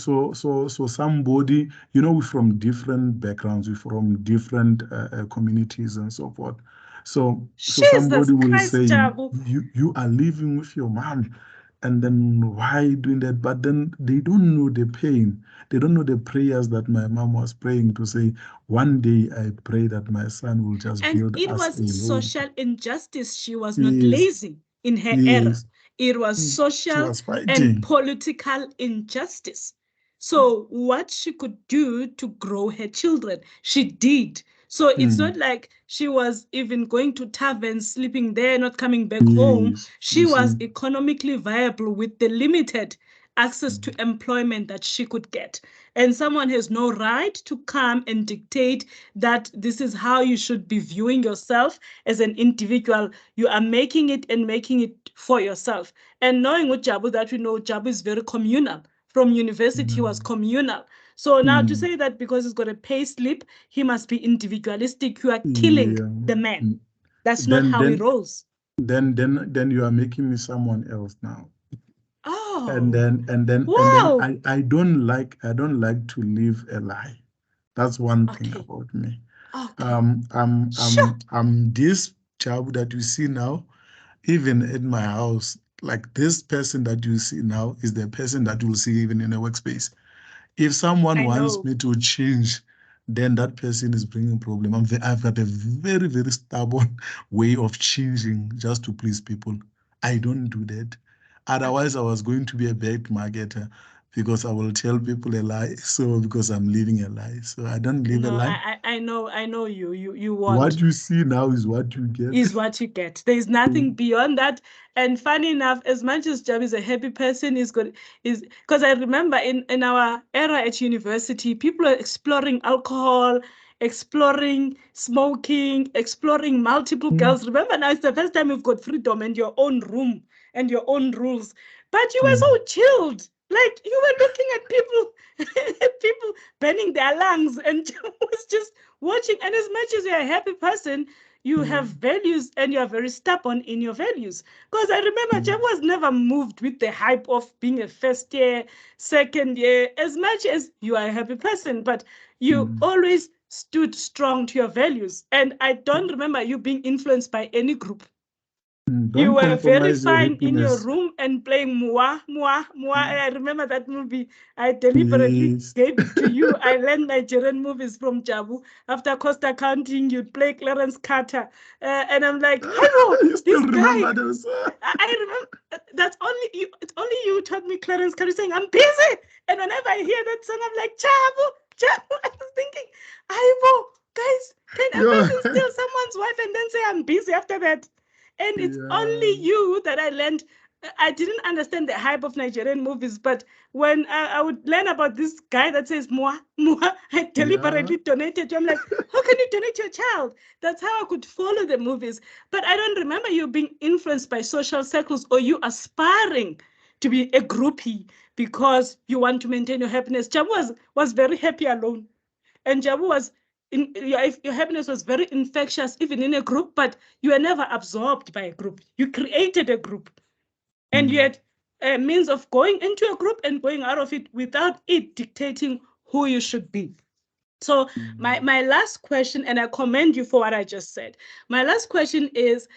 somebody, we're from different backgrounds, we're from different communities and so forth. So Jesus somebody will Christ, say Jabu. you are living with your mom, and then why are you doing that? But then they don't know the pain. They don't know the prayers that my mom was praying, to say, one day I pray that my son will just And build it us was a home. social injustice. She was not Yes, lazy in her era. yes. It was She social was and fighting. political injustice. So, what she could do to grow her children, she did. So, it's not Mm. like she was even going to taverns, sleeping there, not coming back home. Yes, She you was see. economically viable with the limited access to employment that she could get. And someone has no right to come and dictate that this is how you should be viewing yourself as an individual. You are making it and making it for yourself. And knowing with Jabu that we know Jabu is very communal. From university, he was Mm. communal. So now to Mm. say that because he's got a pay slip, he must be individualistic, you are killing Yeah. the man. Mm. That's not Then how he then rolls. then you are making me someone else now. And Oh, then and then and then wow. I don't like to live a lie. That's one thing Okay, about me. okay. I'm this job that you see now, even in my house. Like this person that you see now is the person that you'll see even in a workspace. If someone I wants know. me to change, then that person is bringing problem. I've got a very, very stubborn way of changing just to please people. I don't do that. Otherwise, I Okay. was going to be a bad marketer, because I will tell people a lie. So because I'm living a lie. So I don't live a No, lie. I know you. You What won't. you see now is what you get. Is what you get. There's nothing beyond that. And funny enough, as much as Jab is a happy person, is good is because I remember in our era at university, people are exploring alcohol, exploring smoking, exploring multiple girls. Remember now it's the first time you've got freedom and your own room and your own rules. But you were Mm. so chilled. Like you were looking at people people burning their lungs and was just watching. And as much as you're a happy person, you have values and you are very stubborn in your values. Because I remember Jabu was never moved with the hype of being a first year, second year, as much as you are a happy person, but you always stood strong to your values. And I don't remember you being influenced by any group. You Don't were very compromise your fine in your happiness. room and playing Mua, Mua, Mua. I remember that movie. I deliberately Yes. gave it to you. I learned Nigerian movies from Jabu. After Costa Counting, you'd play Clarence Carter. And I'm like, hello, You this still guy. remember those? I remember that's only you. It's only you taught me Clarence Carter saying, I'm busy. And whenever I hear that song, I'm like, Jabu, Jabu. I was thinking, Ivo, guys, can a Yeah. person steal someone's wife and then say, I'm busy after that? And it's Yeah. only you that I learned. I didn't understand the hype of Nigerian movies, but when I would learn about this guy that says "moi, moi," I Yeah. deliberately donated to. I'm like, how can you donate to your child? That's how I could follow the movies. But I don't remember you being influenced by social circles or you aspiring to be a groupie because you want to maintain your happiness. Jabu was very happy alone, and Jabu was your happiness was very infectious even in a group, but you were never absorbed by a group. You created a group, and you had a means of going into a group and going out of it without it dictating who you should be. So my last question, and I commend you for what I just said. My last question is,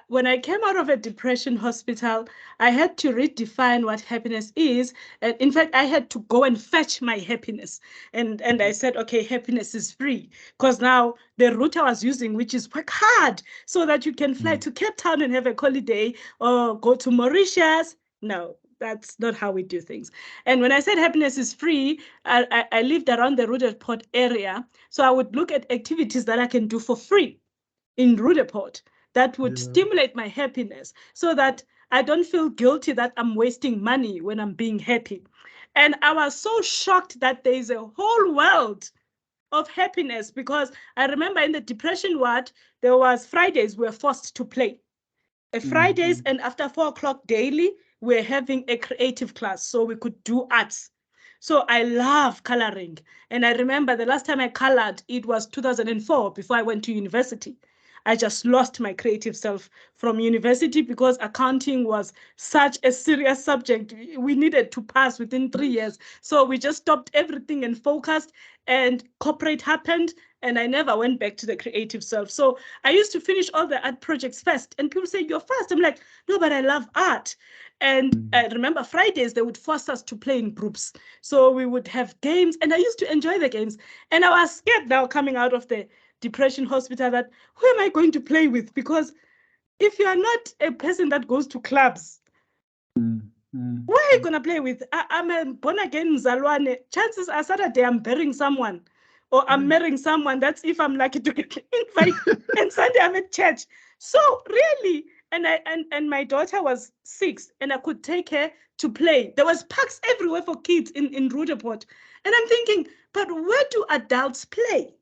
when I came out of a depression hospital, I had to redefine what happiness is. And in fact, I had to go and fetch my happiness. And I said, okay, happiness is free. Because now the route I was using, which is work hard so that you can fly to Cape Town and have a holiday or go to Mauritius. No, that's not how we do things. And when I said happiness is free, I lived around the Rudderport area. So I would look at activities that I can do for free in Rudderport that would Yeah. stimulate my happiness so that I don't feel guilty that I'm wasting money when I'm being happy. And I was so shocked that there is a whole world of happiness because I remember in the depression ward, there was Fridays we were forced to play. Fridays and after 4 o'clock daily, we're having a creative class so we could do arts. So I love coloring. And I remember the last time I colored, it was 2004 before I went to university. I just lost my creative self from university because accounting was such a serious subject. We needed to pass within 3 years. So we just stopped everything and focused, and corporate happened, and I never went back to the creative self. So I used to finish all the art projects first, and people say, you're fast. I'm like, no, but I love art. And I remember Fridays, they would force us to play in groups. So we would have games, and I used to enjoy the games. And I was scared now coming out of the depression hospital that who am I going to play with? Because if you are not a person that goes to clubs, who are you going to play with? I'm a born again Zalwane. Chances are Saturday I'm burying someone or I'm marrying someone. That's if I'm lucky to get invited. And Sunday I'm at church. So really, and my daughter was 6 and I could take her to play. There was parks everywhere for kids in Rudderport. And I'm thinking, but where do adults play?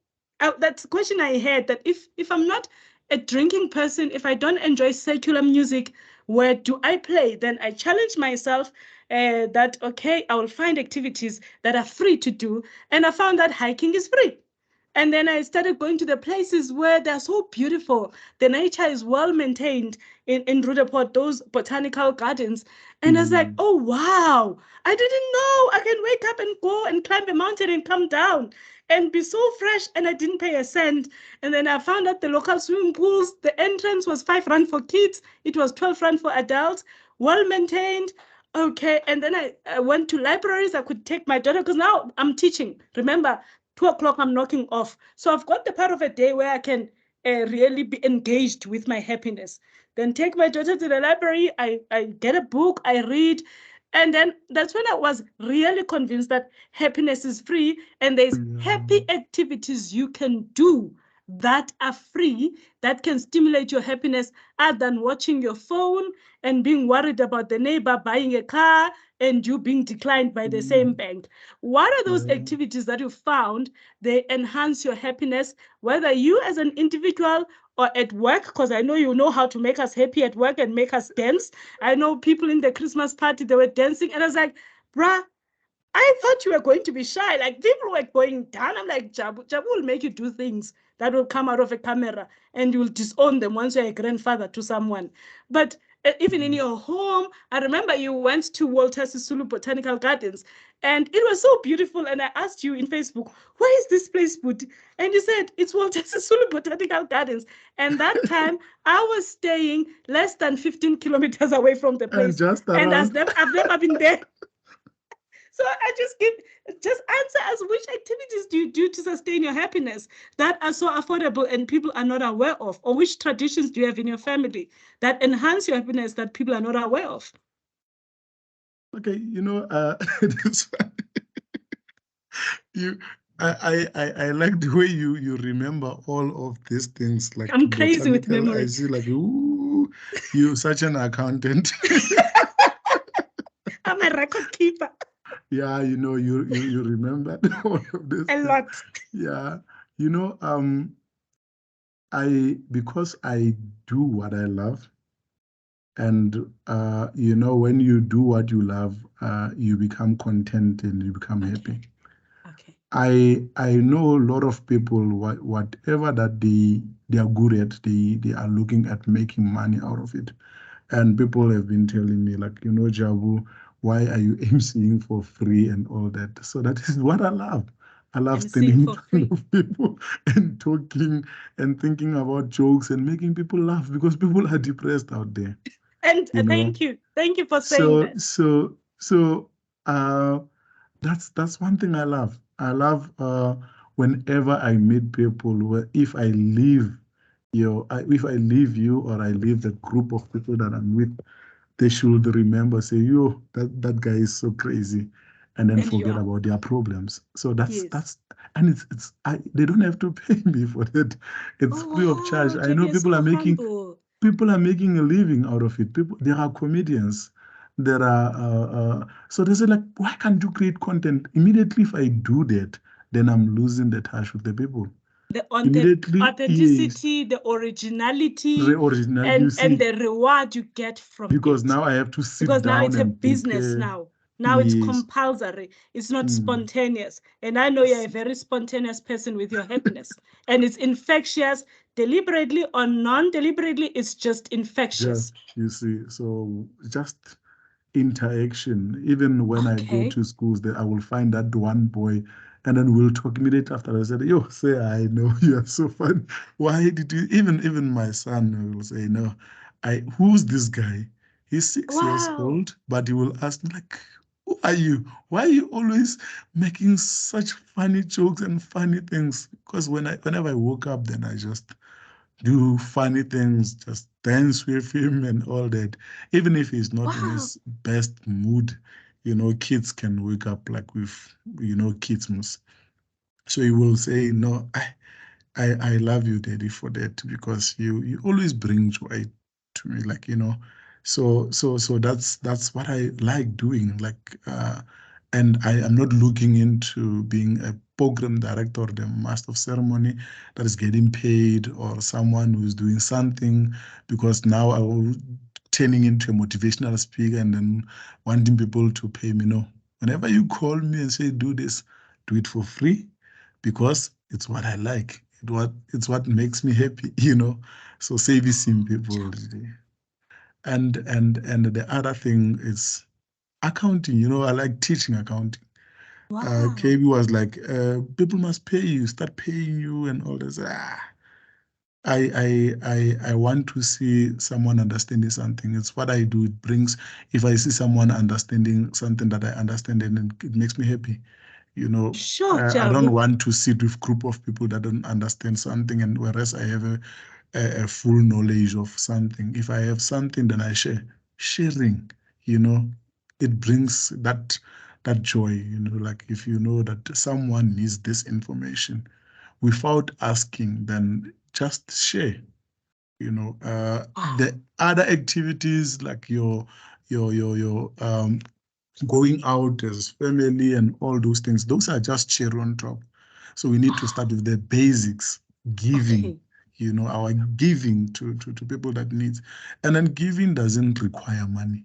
That's a question I had, that if I'm not a drinking person, if I don't enjoy secular music, where do I play? Then I challenge myself that, okay, I will find activities that are free to do. And I found that hiking is free. And then I started going to the places where they're so beautiful. The nature is well maintained in Rudderport, those botanical gardens. And I was like, oh, wow, I didn't know I can wake up and go and climb a mountain and come down and be so fresh. And I didn't pay a cent. And then I found out the local swimming pools, the entrance was 5 rand for kids. It was 12 rand for adults, well maintained. Okay. And then I went to libraries. I could take my daughter because now I'm teaching. Remember, 2 o'clock, I'm knocking off. So I've got the part of a day where I can really be engaged with my happiness. Then take my daughter to the library. I get a book, I read. And then that's when I was really convinced that happiness is free and there's happy activities you can do that are free, that can stimulate your happiness other than watching your phone and being worried about the neighbor buying a car and you being declined by the same bank. What are those activities that you found they enhance your happiness, whether you as an individual or at work? Because I know you know how to make us happy at work and make us dance. I know people in the Christmas party, they were dancing, and I was like, bruh, I thought you were going to be shy. Like people were going down. I'm like, Jabu will make you do things that will come out of a camera and you will disown them once you're a grandfather to someone. But even in your home, I remember you went to Walter Sisulu Botanical Gardens and it was so beautiful. And I asked you in Facebook, where is this place put? And you said, it's Walter Sisulu Botanical Gardens. And that time I was staying less than 15 kilometers away from the And place. just And around. I've never been there. So I just answer as which activities do you do to sustain your happiness that are so affordable and people are not aware of, or which traditions do you have in your family that enhance your happiness that people are not aware of? Okay, this you I like the way you remember all of these things like I'm crazy with botanical. I memory. see like, ooh, you're such an accountant. I'm a record keeper. Yeah, you remember all of this A thing. lot. Yeah, you know, I because I do what I love, and when you do what you love, you become content and you become happy. Okay. Okay. I know a lot of people, whatever that they are good at, they are looking at making money out of it. And people have been telling me, like, Jabu, why are you emceeing for free and all that? So that is what I love. I love standing MCing in for front free. of people and talking and thinking about jokes and making people laugh because people are depressed out there, And you know. thank you. Thank you for saying So that. so so uh that's one thing I love. I love whenever I meet people where if I leave if I leave you or I leave the group of people that I'm with, they should remember, say, yo, that guy is so crazy, and then And you forget are. about their problems. So that's Yes. that's and they don't have to pay me for that. It's Oh, free of charge. wow. I Jabu, know you're so humble. people are making a living out of it. People, there are comedians. There are so they say like, why can't you create content immediately? If I do that, then I'm losing the touch with the people. The Immediately, yes, authenticity, the the originality, original. You and see, the reward you get from because it. now I have to sit Because now down it's a and business prepare. now. Now it's Yes. compulsory. It's not Mm. spontaneous. And I know you're a very spontaneous person with your happiness. And it's infectious, deliberately or non-deliberately, it's just infectious. Just, you see, so just interaction. Even when I go Okay. to schools, that I will find that one boy, and then we'll talk immediately after. I said, "Yo, say I know you are so fun. Why did you?" Even my son will say, "No, who's this guy? He's 6 years Wow. old, but he will ask me like." Who are you? Why are you always making such funny jokes and funny things? Because whenever I woke up, then I just do funny things, just dance with him and all that. Even if he's not in Wow. his best mood, kids can wake up like with, kids moves. So he will say, no, I love you, Daddy, for that because you always bring joy to me, like So that's what I like doing, like and I am not looking into being a program director or the master of ceremony that is getting paid or someone who's doing something because now I will turning into a motivational speaker and then wanting people to pay me. No, whenever you call me and say do this, do it for free because it's what I like. It's what makes me happy, So servicing people. Really. And the other thing is accounting. I like teaching accounting. Wow. KB was like, people must pay you, start paying you and all this. I want to see someone understanding something. It's what I do. It brings, if I see someone understanding something that I understand, and it makes me happy. You know, Sure, I don't Jabu. want to sit with group of people that don't understand something, and whereas I have a full knowledge of something. If I have something, then I share. Sharing, it brings that joy. Like if you know that someone needs this information without asking, then just share. Wow. The other activities like your going out as family and all those things, those are just cherry on top. So we need to Wow. start with the basics, giving, Okay. our giving to people that needs. And then giving doesn't require money,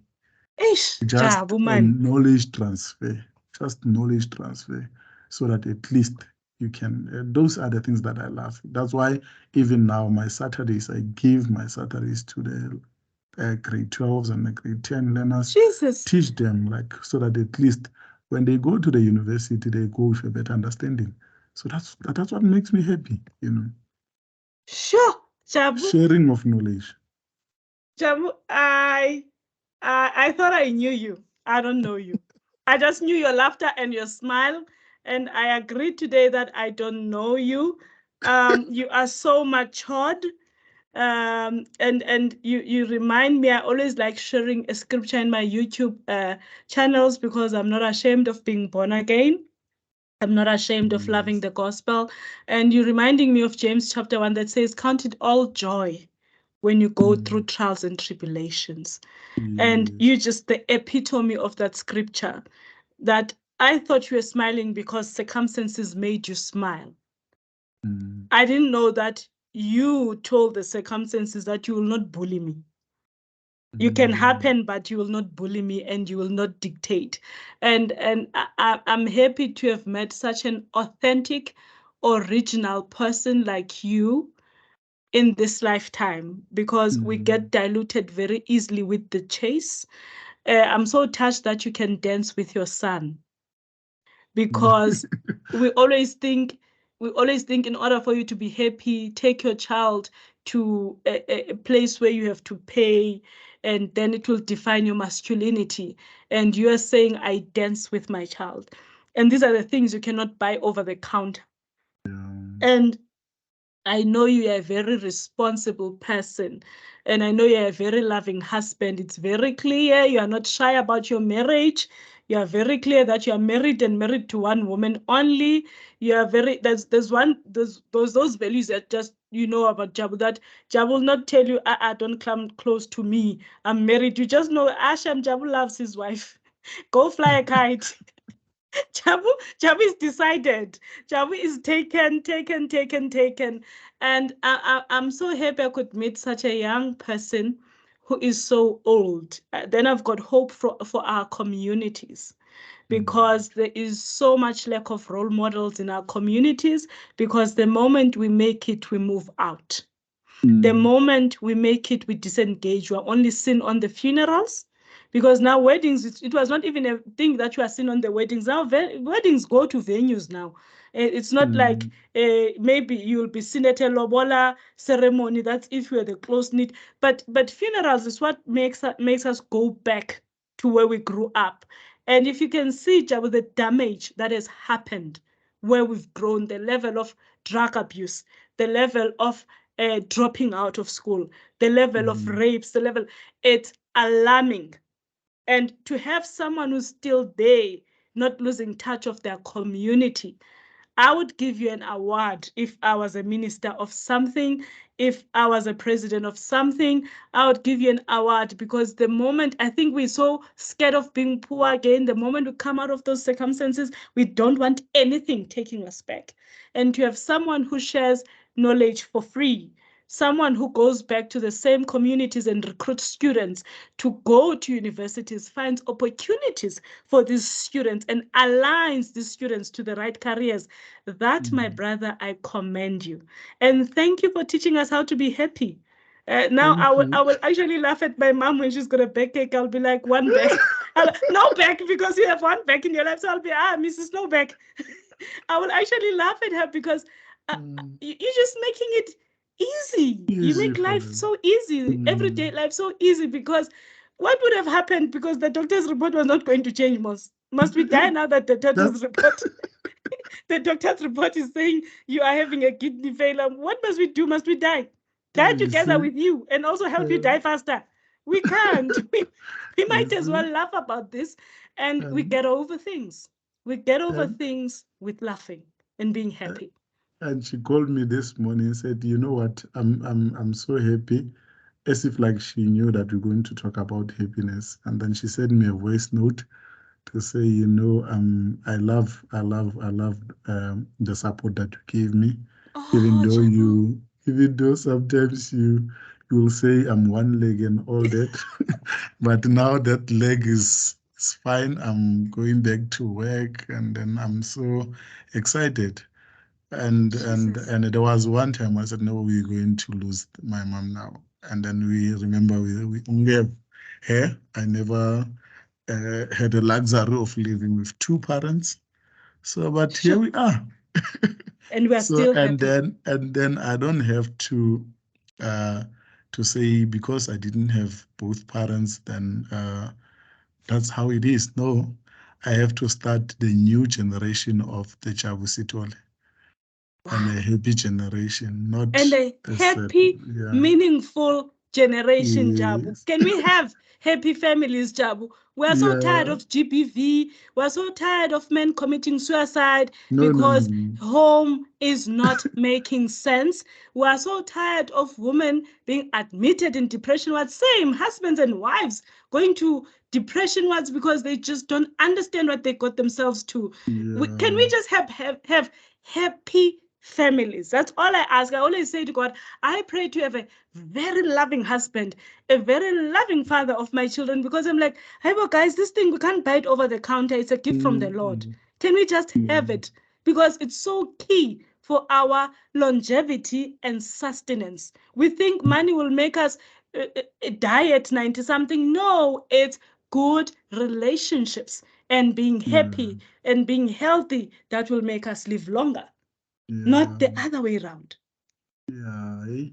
Ish, just Jabu, a man. knowledge transfer. just knowledge transfer, so that at least you can. Those are the things that I love. That's why even now my Saturdays, I give my Saturdays to the grade 12s and the grade 10 learners, Jesus. teach them like so that at least when they go to the university, they go with a better understanding. So that's what makes me happy, you know, Sure, Jabu. sharing of knowledge. Jabu, I thought I knew you. I don't know you. I just knew your laughter and your smile, and I agree today that I don't know you. You are so matured, and you remind me. I always like sharing a scripture in my YouTube channels because I'm not ashamed of being born again. I'm not ashamed of loving Yes, the gospel. And you're reminding me of James chapter 1 that says, count it all joy when you go through mm, trials and tribulations. And yes, you just the epitome of that scripture that I thought you were smiling because circumstances made you smile. mm, I didn't know that you told the circumstances that you will not bully me. You can mm, happen, but you will not bully me and you will not dictate. And I'm happy to have met such an authentic, original person like you in this lifetime because we mm. get diluted very easily with the chase. I'm so touched that you can dance with your son because we always think we always think in order for you to be happy, take your child to a place where you have to pay and then it will define your masculinity. And you are saying, I dance with my child. And these are the things you cannot buy over the counter. Yeah. And I know you are a very responsible person, and I know you're a very loving husband. It's very clear you are not shy about your marriage. You are very clear that you are married and married to one woman only. You are very there's one those values that just you know about Jabu that Jabu will not tell you, don't come close to me. I'm married. You just know Asham Jabu loves his wife. Go fly a kite. Jabu, Jabu is decided. Jabu is taken. And I'm so happy I could meet such a young person who is so old. Then I've got hope for our communities Mm, because there is so much lack of role models in our communities because the moment we make it, we move out. The mm, moment we make it, we disengage. You are only seen on the funerals because now weddings, it was not even a thing that you are seen on the weddings. Now weddings go to venues now. It's not like mm, maybe you'll be seen at a lobola ceremony. That's if you're the close knit. But funerals is what makes us go back to where we grew up. And if you can see, Jabu, the damage that has happened where we've grown, the level of drug abuse, the level of dropping out of school, the level of mm, rapes, it's alarming. And to have someone who's still there, not losing touch of their community, I would give you an award if I was a minister of something, if I was a president of something, I would give you an award because the moment I think we're so scared of being poor again, the moment we come out of those circumstances, we don't want anything taking us back. And to have someone who shares knowledge for free, someone who goes back to the same communities and recruits students to go to universities, finds opportunities for these students and aligns these students to the right careers. That, my mm. brother, I commend you. And thank you for teaching us how to be happy. Now I Thank will you. I will actually laugh at my mom when she's gonna bake cake. I'll be like one back, no back because you have one back in your life. So I'll be Mrs. No back. I will actually laugh at her because uh, Mm. you're just making it easy. You Easy make for life them. so easy, everyday Mm. life so easy because what would have happened because the doctor's report was not going to change most? Must we die now that the That doctor's report the doctor's report is saying you are having a kidney failure? What must we do? Must we die? Die you together see, with you and also help you uh, die faster. We can't. We you might as see, well laugh about this and we and get over things. We get over and things with laughing and being uh, happy. and she called me this morning and said, "You know what? I'm so happy," as if like she knew that we're going to talk about happiness. And then she sent me a voice note to say, I love the support that you gave me, Oh, Jabu. even though sometimes you will say I'm one leg and all that, but now that leg is it's fine. I'm going back to work, and then I'm so excited. Jesus. And there was one time I said, no, we're going to lose my mom now. And then we remember we only have her. I never had the luxury of living with two parents. So, but here Sure. we are. And we are So, still happy. and then I don't have uh, to say because I didn't have both parents, then that's how it is. No, I have to start the new generation of the Jabu Sithole and a Wow. happy generation, And not a a sad. happy, Yeah. meaningful generation, Jabu. Yes. Can we have happy families, Jabu? We're so tired Yeah. of GBV. We're so tired of men committing suicide No, no, no, because no. home is not making sense. We're so tired of women being admitted in depression wards. Same husbands and wives going to depression wards because they just don't understand what they got themselves to. Can Yeah. we just have happy families? That's all I ask. I always say to God, I pray to have a very loving husband, a very loving father of my children, because I'm like, hey, well, guys, this thing, we can't buy it over the counter. It's a gift from the Lord. Mm, Can we just have mm, it? Because it's so key for our longevity and sustenance. We think money will make us die at 90 something. No, it's good relationships and being yeah. happy and being healthy that will make us live longer, not Yeah. the other way around. Yeah. Eh?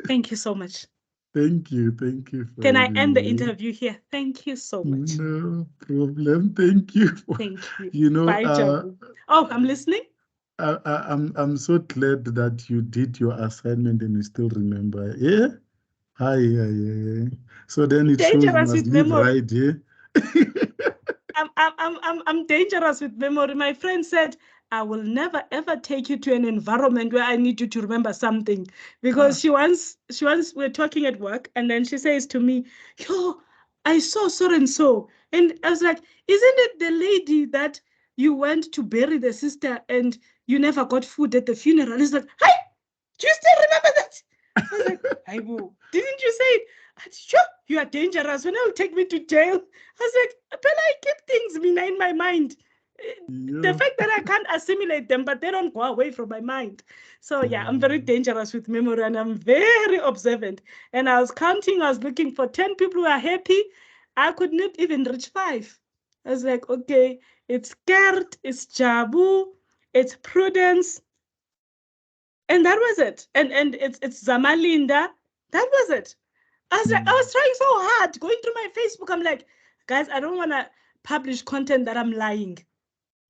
Thank you so much. Thank you. Thank you for Can I having end the me. interview here? Thank you so much. No problem. Thank you for, Thank you. you know, Bye, Jabu. Oh, I'm listening. I'm so glad that you did your assignment and you still remember. Yeah? Hi, yeah, yeah, yeah. So then it shows you Dangerous must with live memory. right, yeah? I'm dangerous with memory. My friend said, I will never ever take you to an environment where I need you to remember something. Because Ah, she once we're talking at work, and then she says to me, yo, I saw so and so. And I was like, isn't it the lady that you went to bury the sister and you never got food at the funeral? It's like, hi, do you still remember that? I was like, I will. Didn't you say it? I said, sure, you are dangerous. When will take me to jail? I was like, but I keep things in my mind. The yeah. fact that I can't assimilate them, but they don't go away from my mind. So yeah, I'm very Yeah. dangerous with memory and I'm very observant. And I was counting, I was looking for 10 people who are happy. I could not even reach 5. I was like, okay, it's Gert, it's Jabu, it's Prudence, and that was it. And it's Zamalinda. That was it. I was like, I Mm, was trying so hard going through my Facebook. I'm like, guys, I don't want to publish content that I'm lying.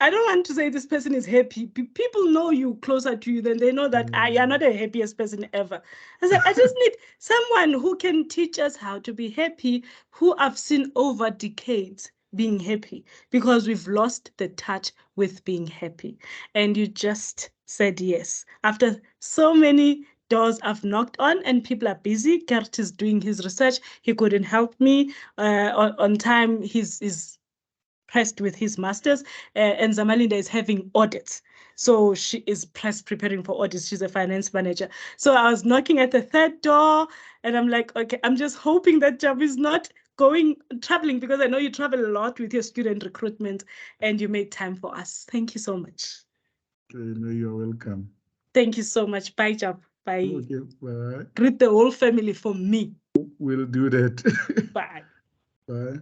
I don't want to say this person is happy. People know you closer to you, then they know that you're not the happiest person ever. I said, I just need someone who can teach us how to be happy, who I've seen over decades being happy, because we've lost the touch with being happy. And you just said yes. After so many doors I've knocked on and people are busy, Gert is doing his research. He couldn't help me on time. He's pressed with his masters, and Zamalinda is having audits. So she is preparing for audits. She's a finance manager. So I was knocking at the third door, and I'm like, okay, I'm just hoping that job is not going traveling, because I know you travel a lot with your student recruitment, and you made time for us. Thank you so much. okay, no, you're welcome. Thank you so much. Bye, job. Bye. Okay, bye. Greet the whole family for me. We'll do that. Bye. Bye.